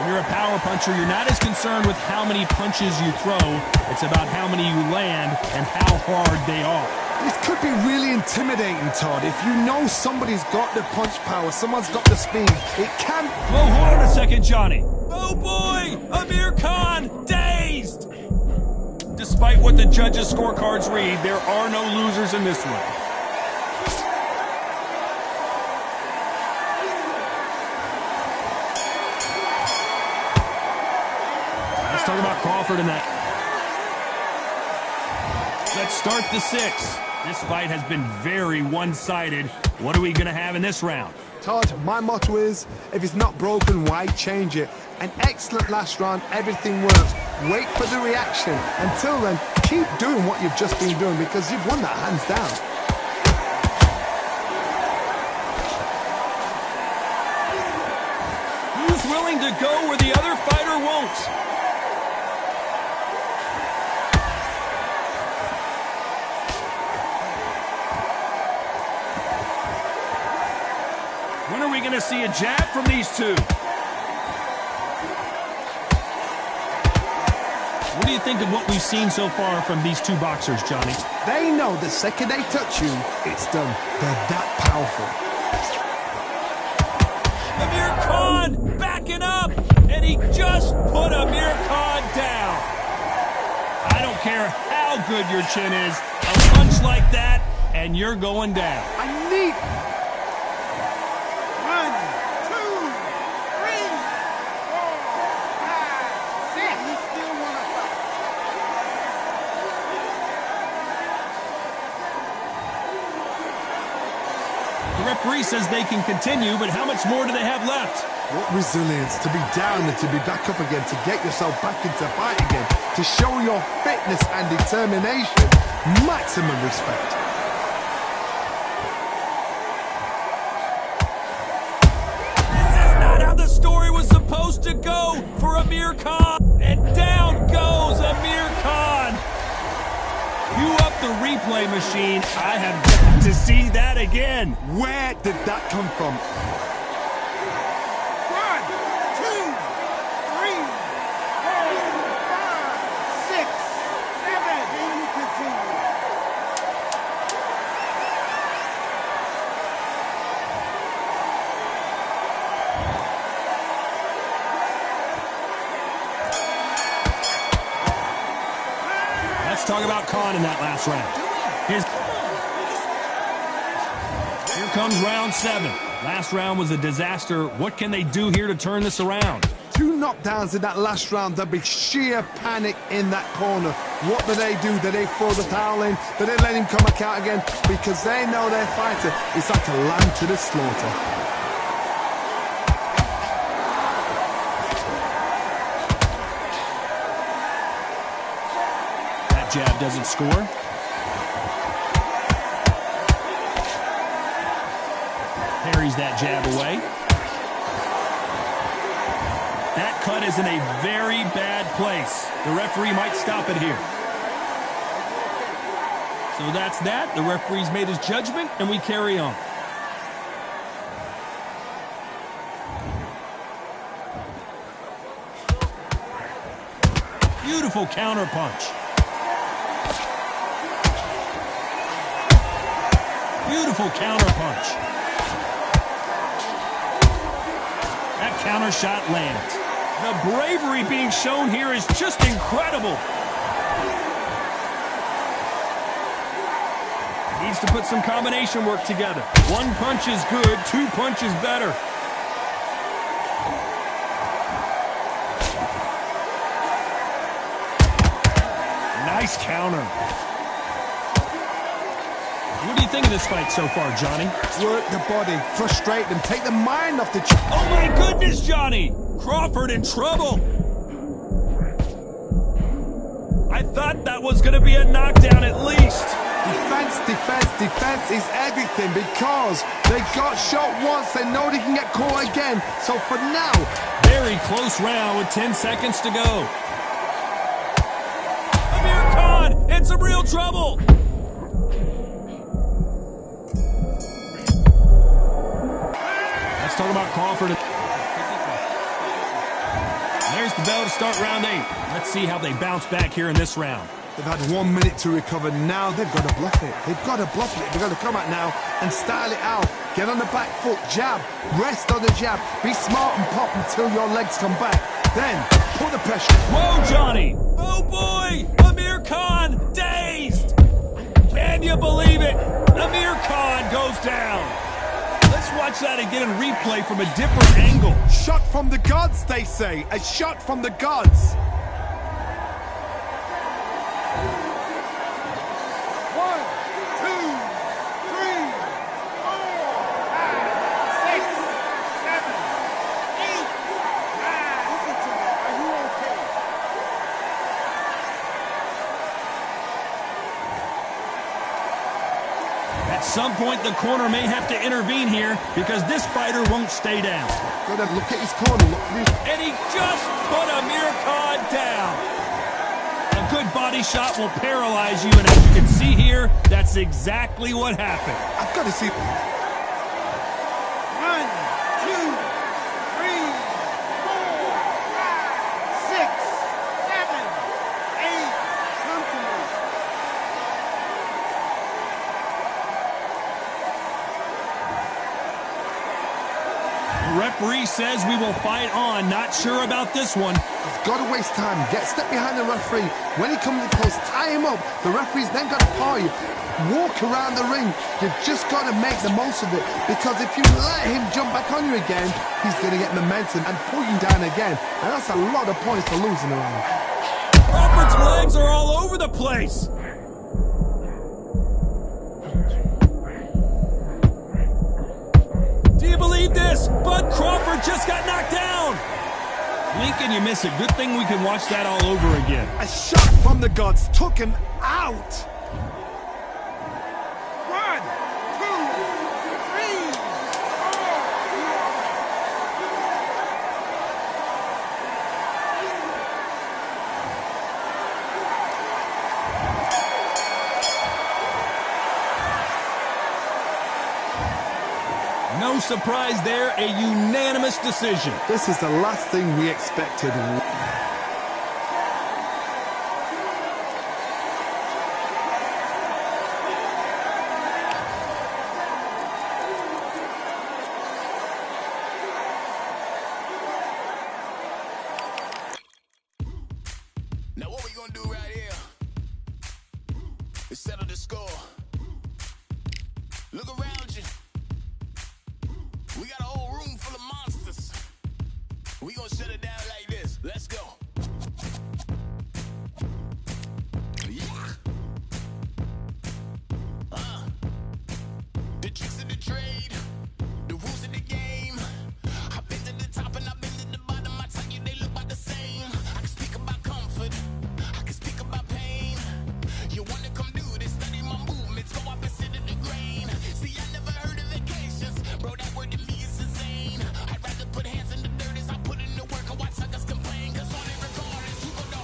When you're a power puncher, you're not as concerned with how many punches you throw. It's about how many you land and how hard they are. This could be really intimidating, Todd. If you know somebody's got the punch power, someone's got the speed, it can... Whoa, hold on a second, Johnny. Oh boy, Amir Khan, dazed! Despite what the judges' scorecards read, there are no losers in this one. Let's talk about Crawford in that. Let's start the 6th. This fight has been very one-sided. What are we going to have in this round? Todd, my motto is, if it's not broken, why change it? An excellent last round, everything works. Wait for the reaction. Until then, keep doing what you've just been doing because you've won that hands down. Who's willing to go where the other fighter won't? When are we going to see a jab from these two? What do you think of what we've seen so far from these two boxers, Johnny? They know the second they touch you, it's done. They're that powerful. Amir Khan backing up, and he just put Amir Khan down. I don't care how good your chin is, a punch like that, and you're going down. I need... The referee says they can continue, but how much more do they have left? What resilience to be down and to be back up again, to get yourself back into fight again, to show your fitness and determination. Maximum respect. This is not how the story was supposed to go for Amir Khan. And down goes Amir Khan. Cue up the replay machine. I have got to see that again. Where did that come from? 1, 2, 3, 4, 5, 6, 7. And you continue. Let's talk about Khan in that last round. Here comes round 7. Last round was a disaster. What can they do here to turn this around? 2 knockdowns in that last round. There'll be sheer panic in that corner. What do? Do they throw the towel in? Do they let him come back out again? Because they know their fighter is like a lamb to the slaughter. That jab doesn't score. Parries that jab away. That cut is in a very bad place. The referee might stop it here. So that's that. The referee's made his judgment, and we carry on. Beautiful counter punch. Beautiful counter punch. That counter shot lands. The bravery being shown here is just incredible. Needs to put some combination work together. 1 punch is good, 2 punches better. Nice counter. What do you think of this fight so far, Johnny? Work the body, frustrate them, take the mind off the... Oh my goodness, Johnny! Crawford in trouble! I I thought that was going to be a knockdown at least. Defense is everything because they got shot once. They know they can get caught again. So for now, very close round with 10 seconds to go. Amir Khan in some real trouble. Let's talk about Crawford. There's the bell to start round 8. Let's see how they bounce back here in this round. They've had 1 minute to recover. Now they've got to bluff it. They've got to bluff it. They've got to come out now and style it out. Get on the back foot, jab, rest on the jab. Be smart and pop until your legs come back. Then put the pressure. Whoa, Johnny. Oh, boy. Amir Khan dazed. Can you believe it? Amir Khan goes down. Let's watch that again in replay from a different angle. Shot from the gods, they say. A shot from the gods. 1, 2, 3, 4, 5, 6, 7, 8, 9. Listen to me. Are you okay? At some point, the corner may have to intervene here because this fighter won't stay down. Go ahead, look at his corner. Look at his... And he just put Amir Khan down. A good body shot will paralyze you, and as you can see here, that's exactly what happened. I've got to see... 1, 2, 3, 4, 5, 6, 7, 8. Come to me. The referee says we will fight on. Not sure about this one. You've got to waste time. Get step behind the referee. When he comes in close, tie him up. The referee's then got to party. Walk around the ring. You've just got to make the most of it. Because if you let him jump back on you again, he's going to get momentum and pull you down again. And that's a lot of points for losing around. Crawford's legs are all over the place. Do you believe this? Bud Crawford just got knocked down. Lincoln, you miss it. Good thing we can watch that all over again. A shot from the gods took him out. 1, 2, 3, 4. No surprise there, a unanimous decision. This is the last thing we expected. Now what we gonna do right here is settle the score. Look around you. We got a whole room full of monsters. We gonna shut it down like this. Let's go. Yeah. The tricks of the trade, the rules of the game. I've been to the top and I've been to the bottom. I tell you they look about the same. I can speak about comfort. I can speak about pain. You wanna come do this? Study my movements. Go up and sit in the grain. See, I never heard of vacations. Bro, that word to me is insane. I'd rather put hands in the dirt as I put in the work and watch suckers complain. Cause on it regardless, you go the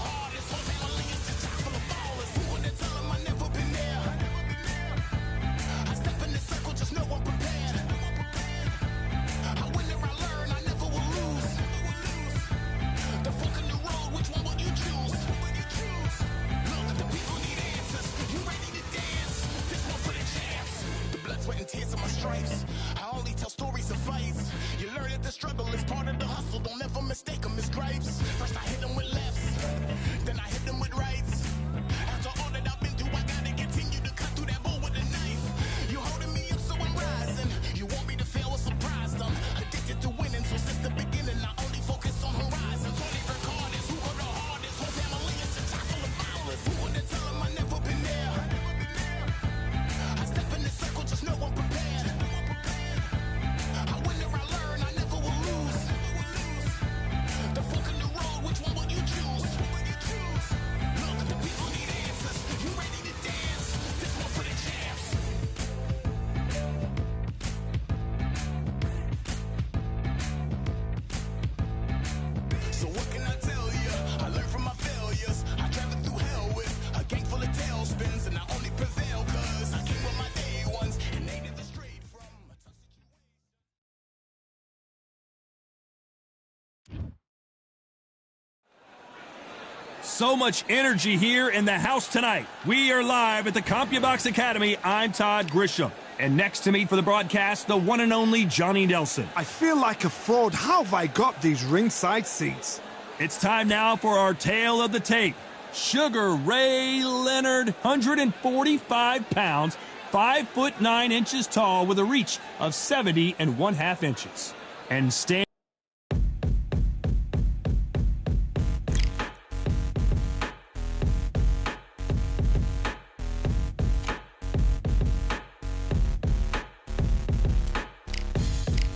So much energy here in the house tonight. We are live at the CompuBox Academy. I'm Todd Grisham. And next to me for the broadcast, the one and only Johnny Nelson. I feel like a fraud. How have I got these ringside seats? It's time now for our tale of the tape. Sugar Ray Leonard, 145 pounds, 5'9" tall with a reach of 70 1/2 inches. And stand.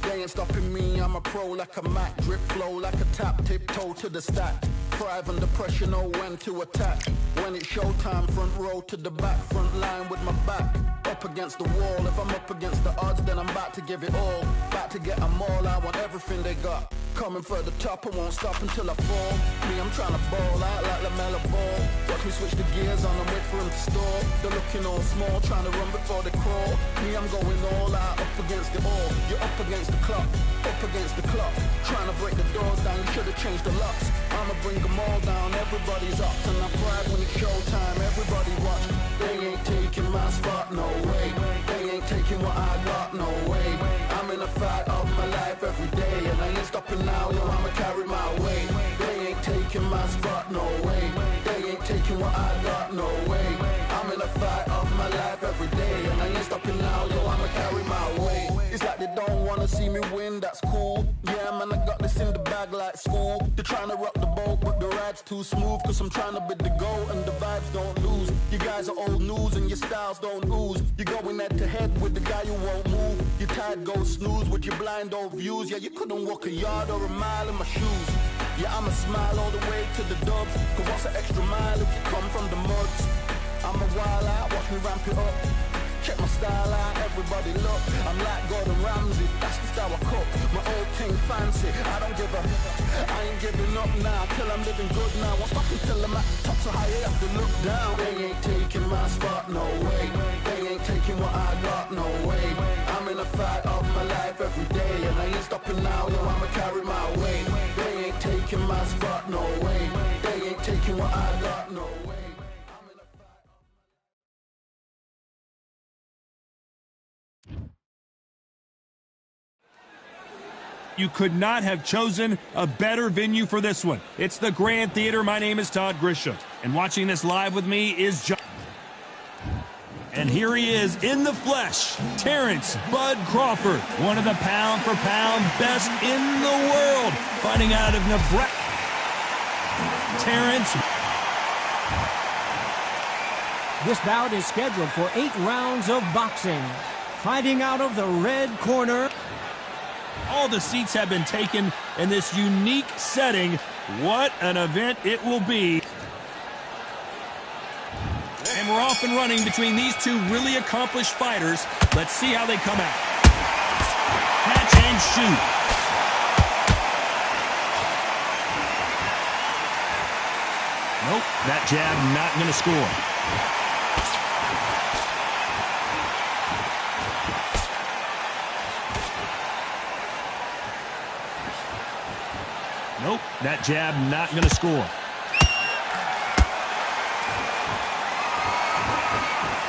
They ain't stopping me, I'm a pro like a Mac. Drip flow like a tap, tiptoe to the stack. Thrive under pressure, know when to attack. When it's showtime, front row to the back. Front line with my back up against the wall. If I'm up against the odds, then I'm about to give it all. About to get them all, I want everything they got. Coming for the top, I won't stop until I fall. Me, I'm trying to ball out like LaMelo Ball. Watch me switch the gears on and wait for him to stall. They're looking all small, trying to run before they crawl. Me, I'm going all out, up against it all. You're up against the clock, up against the clock. Trying to break the doors down, you should've changed the locks. I'ma bring them all down, everybody's up. And I pride when it's showtime, everybody watch. They ain't taking my spot, no way. They ain't taking what I got, no way. I'm in a fight of my life every day, and I ain't stopping now, yo, I'ma carry my weight. They ain't taking my spot, no way. They ain't taking what I got, no way. I'm in a fight of my life every day, and I ain't stopping now, yo, I'ma carry my weight. It's like they don't wanna see me win, that's cool. Yeah, man, I got this in the bag like school. They're trying to rock the boat, but the ride's too smooth. Cause I'm trying to bid the goal, and the vibes don't lose. You guys are old news, and your styles don't ooze. You're going head to head with the guy who won't move. Your tide goes snooze with your blind old views. Yeah, you couldn't walk a yard or a mile in my shoes. Yeah, I'ma smile all the way to the dubs. Cause what's an extra mile if you come from the muds? I'm a wild out, watch me ramp it up. Check my style out, everybody look. I'm like Gordon Ramsay, that's just how I cook. My old thing fancy, I don't give a. I ain't giving up now, till I'm living good now. Won't stop until I'm at the top, so high I have to look down. They ain't taking my spot, no way. They ain't taking what I got, no way. I'm in a fight of my life every day, and I ain't stopping now, yo, I'ma carry my weight. They ain't taking my spot, no way. They ain't taking what I got, no way. You could not have chosen a better venue for this one. It's the Grand Theater. My name is Todd Grisham, and watching this live with me is John. And here he is in the flesh, Terrence Bud Crawford, one of the pound-for-pound best in the world, fighting out of Nebraska. Terrence. This bout is scheduled for 8 rounds of boxing. Fighting out of the red corner. All the seats have been taken in this unique setting. What an event it will be. And we're off and running between these two really accomplished fighters. Let's see how they come out. Catch and shoot. Nope, that jab not going to score. Nope, that jab not going to score.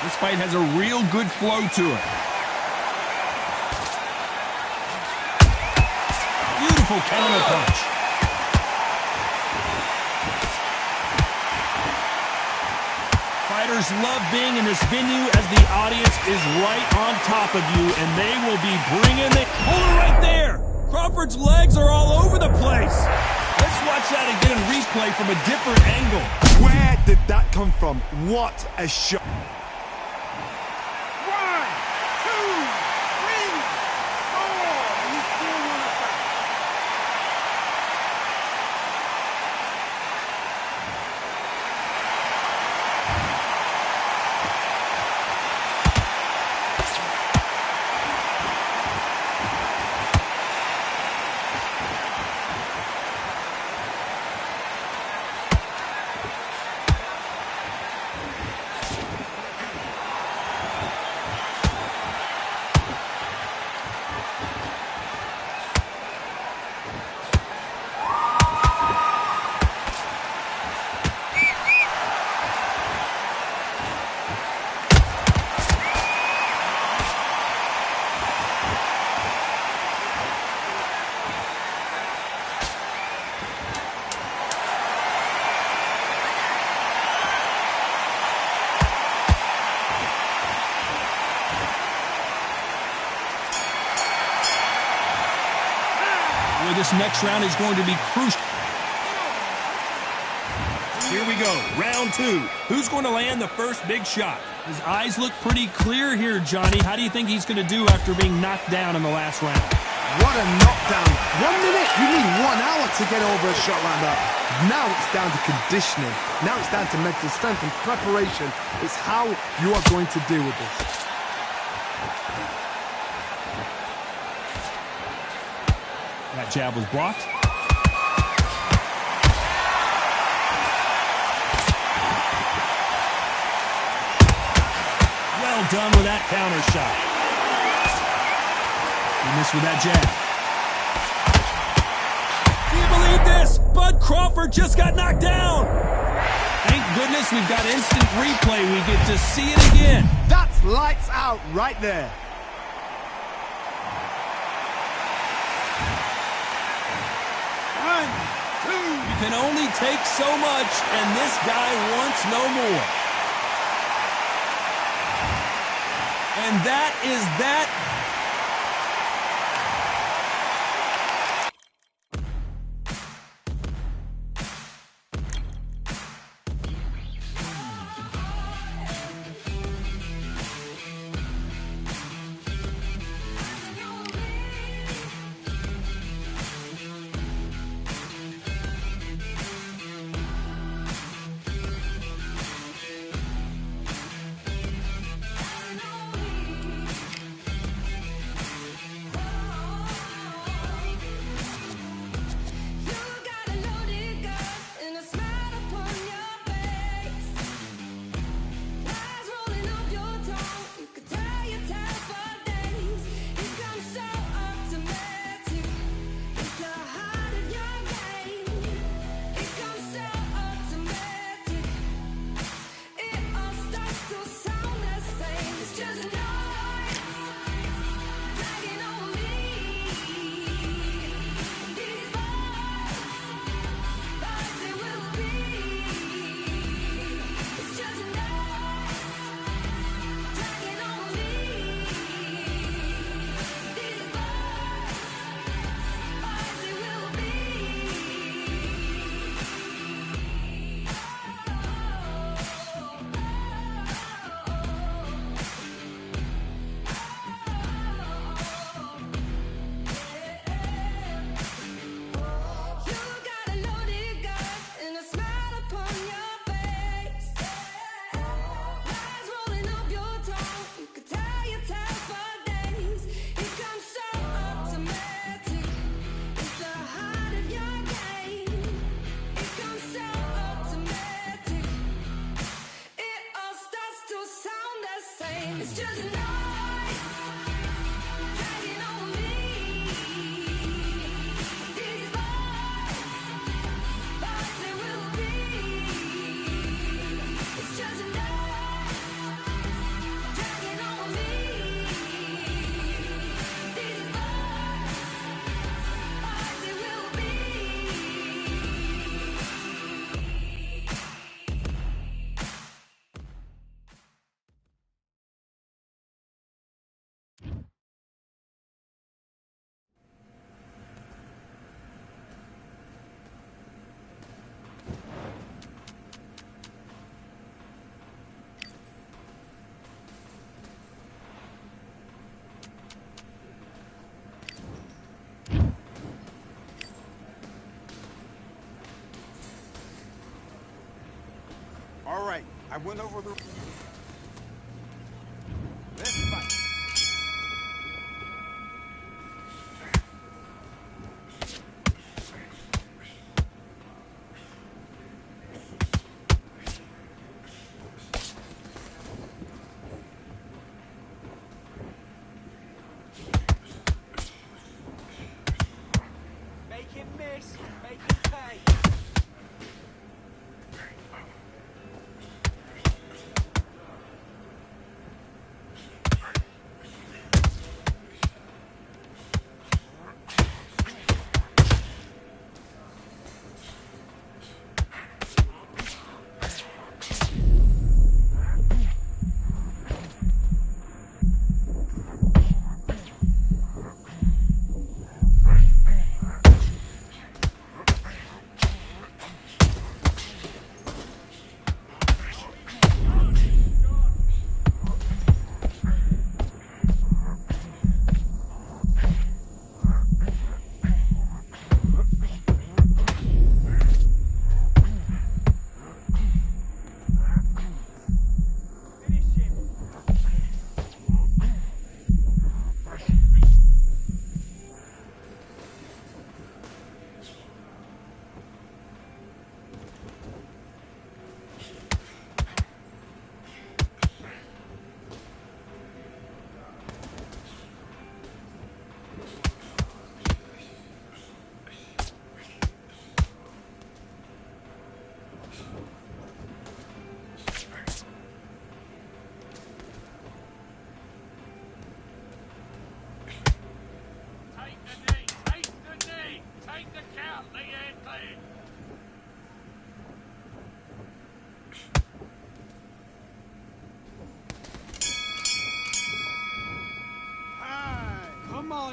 This fight has a real good flow to it. Beautiful counter punch. Fighters love being in this venue as the audience is right on top of you, and they will be bringing it. Hold it right there. Crawford's legs are all over the place. Let's watch that and get a replay from a different angle. Where did that come from? What a shot. 1, 2, 3, 4. You still want to fight? This next round is going to be crucial. Here we go, round 2. Who's going to land the first big shot? His eyes look pretty clear here, Johnny. How do you think he's going to do after being knocked down in the last round? What a knockdown. 1 minute, you need 1 hour to get over a shot like that. Now it's down to conditioning. Now it's down to mental strength and preparation. It's how you are going to deal with this. That jab was blocked. Well done with that counter shot. He missed with that jab. Do you believe this? Bud Crawford just got knocked down. Thank goodness we've got instant replay. We get to see it again. That's lights out right there. You can only take so much, and this guy wants no more. And that is that. All right, I went over the... Let's fight. Make him miss, make him pay.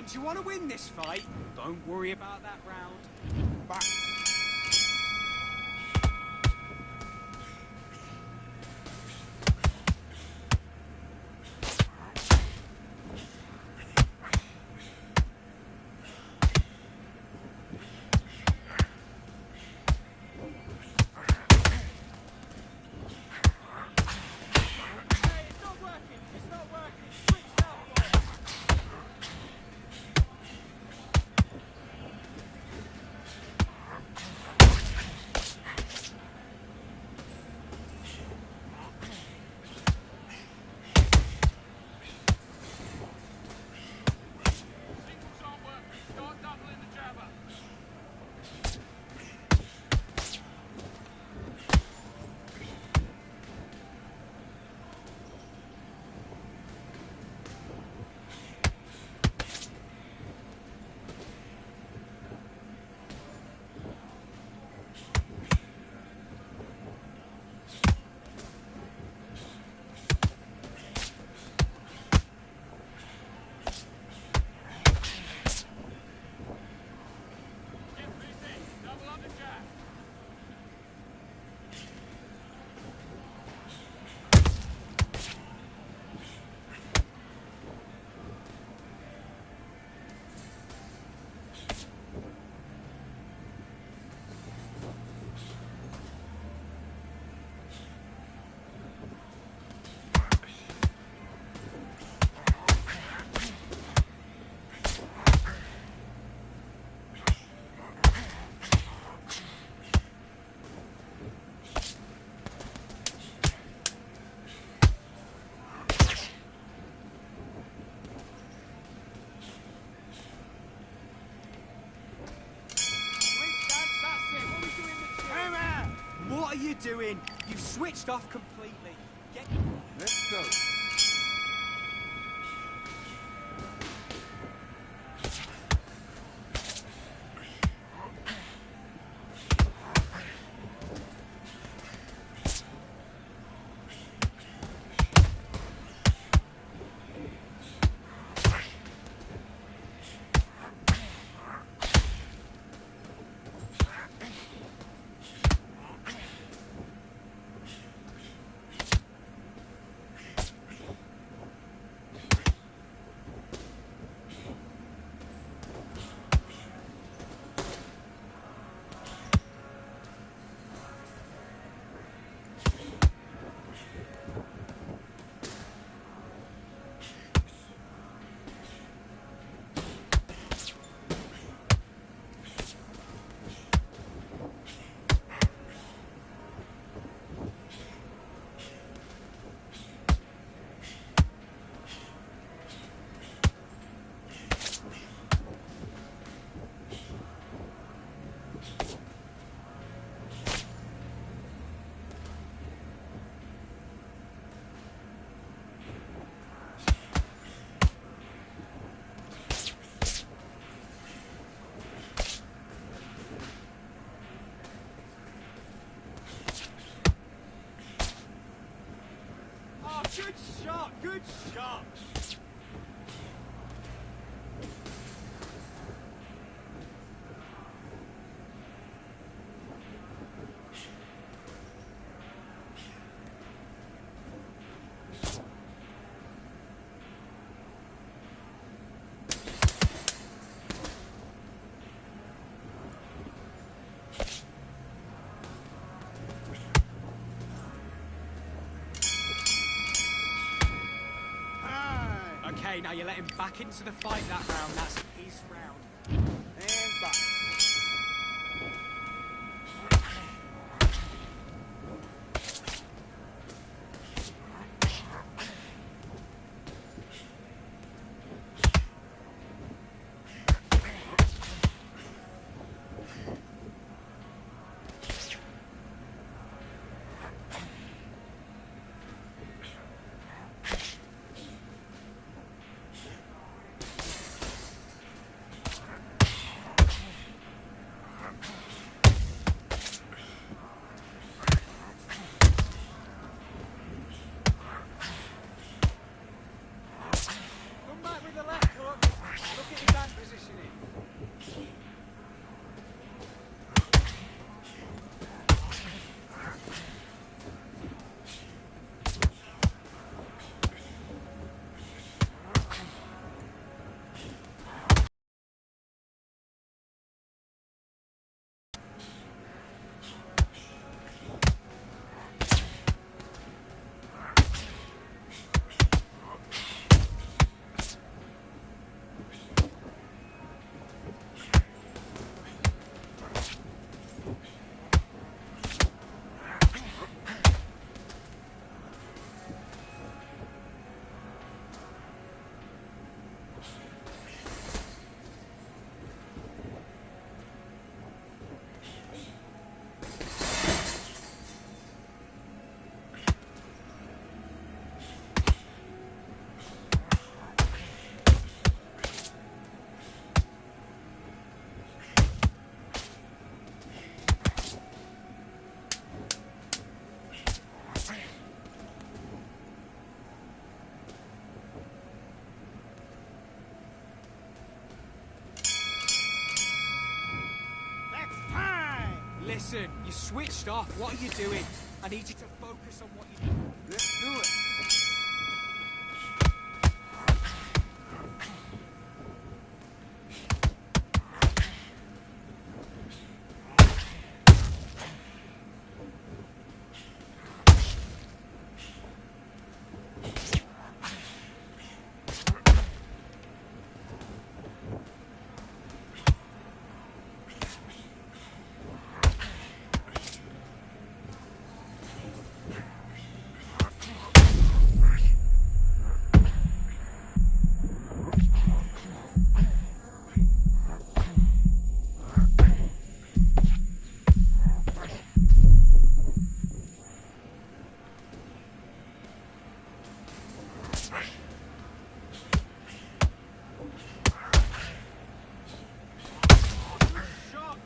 Do you want to win this fight? Don't worry about that round. Back. What are you doing? You've switched off completely. Let's go. Good shot, good shot. Okay, now you let him back into the fight that round. That's his round. And back. Listen, you switched off. What are you doing? I need you to focus on what you do. Let's do it.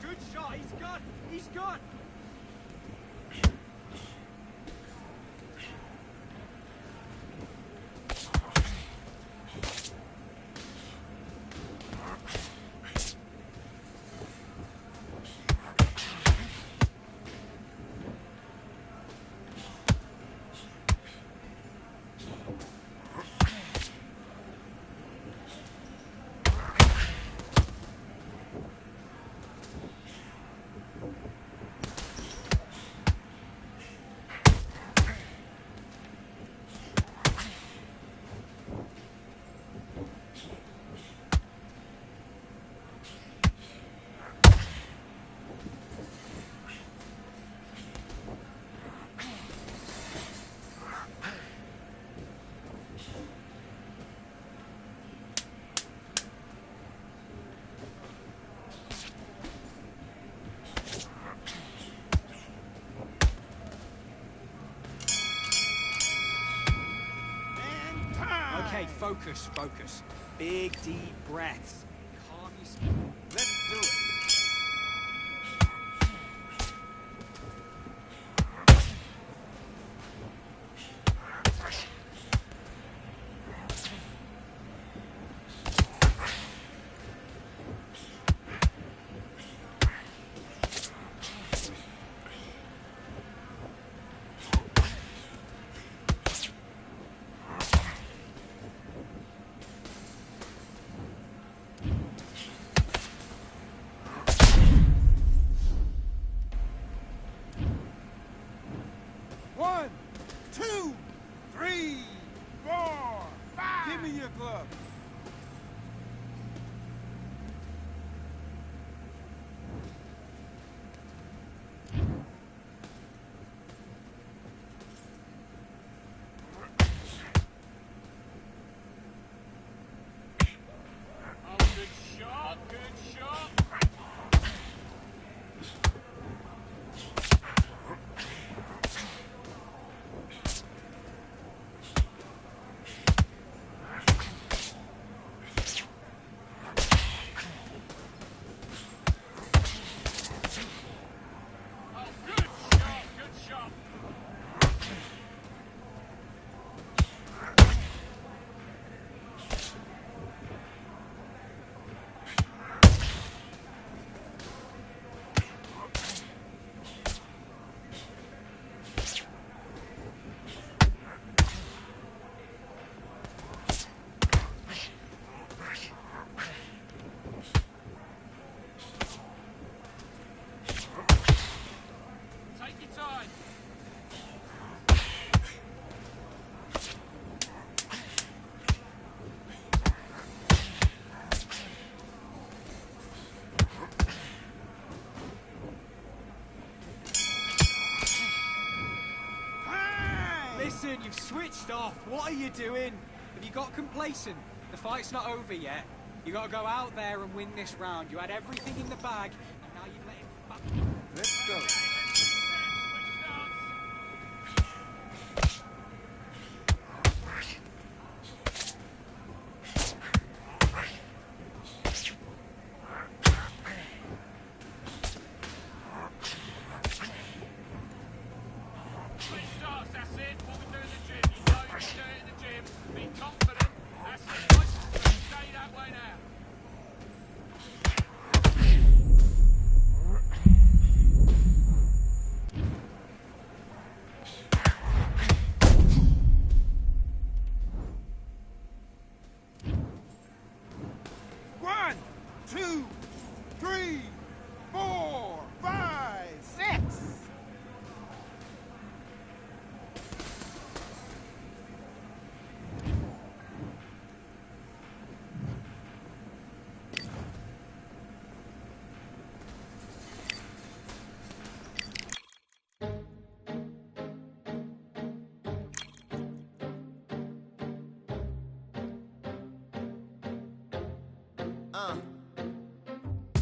Good shot. He's gone. He's gone. Okay, focus, focus. Big, deep breaths. Calm yourself. Let's do it. One, two, three, four, five. Give me your glove. Oh, good shot, good shot. Oh, good shot, good shot. Take your time. Listen, you've switched off. What are you doing? Have you got complacent? The fight's not over yet. You got to go out there and win this round. You had everything in the bag, and now you've let him back. Let's go. Switch starts, that's it. What we do in the gym. You know you can do it in the gym. Be confident. That's it. Stay that way now.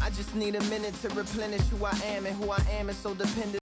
I just need a minute to replenish who I am, and who I am is so dependent.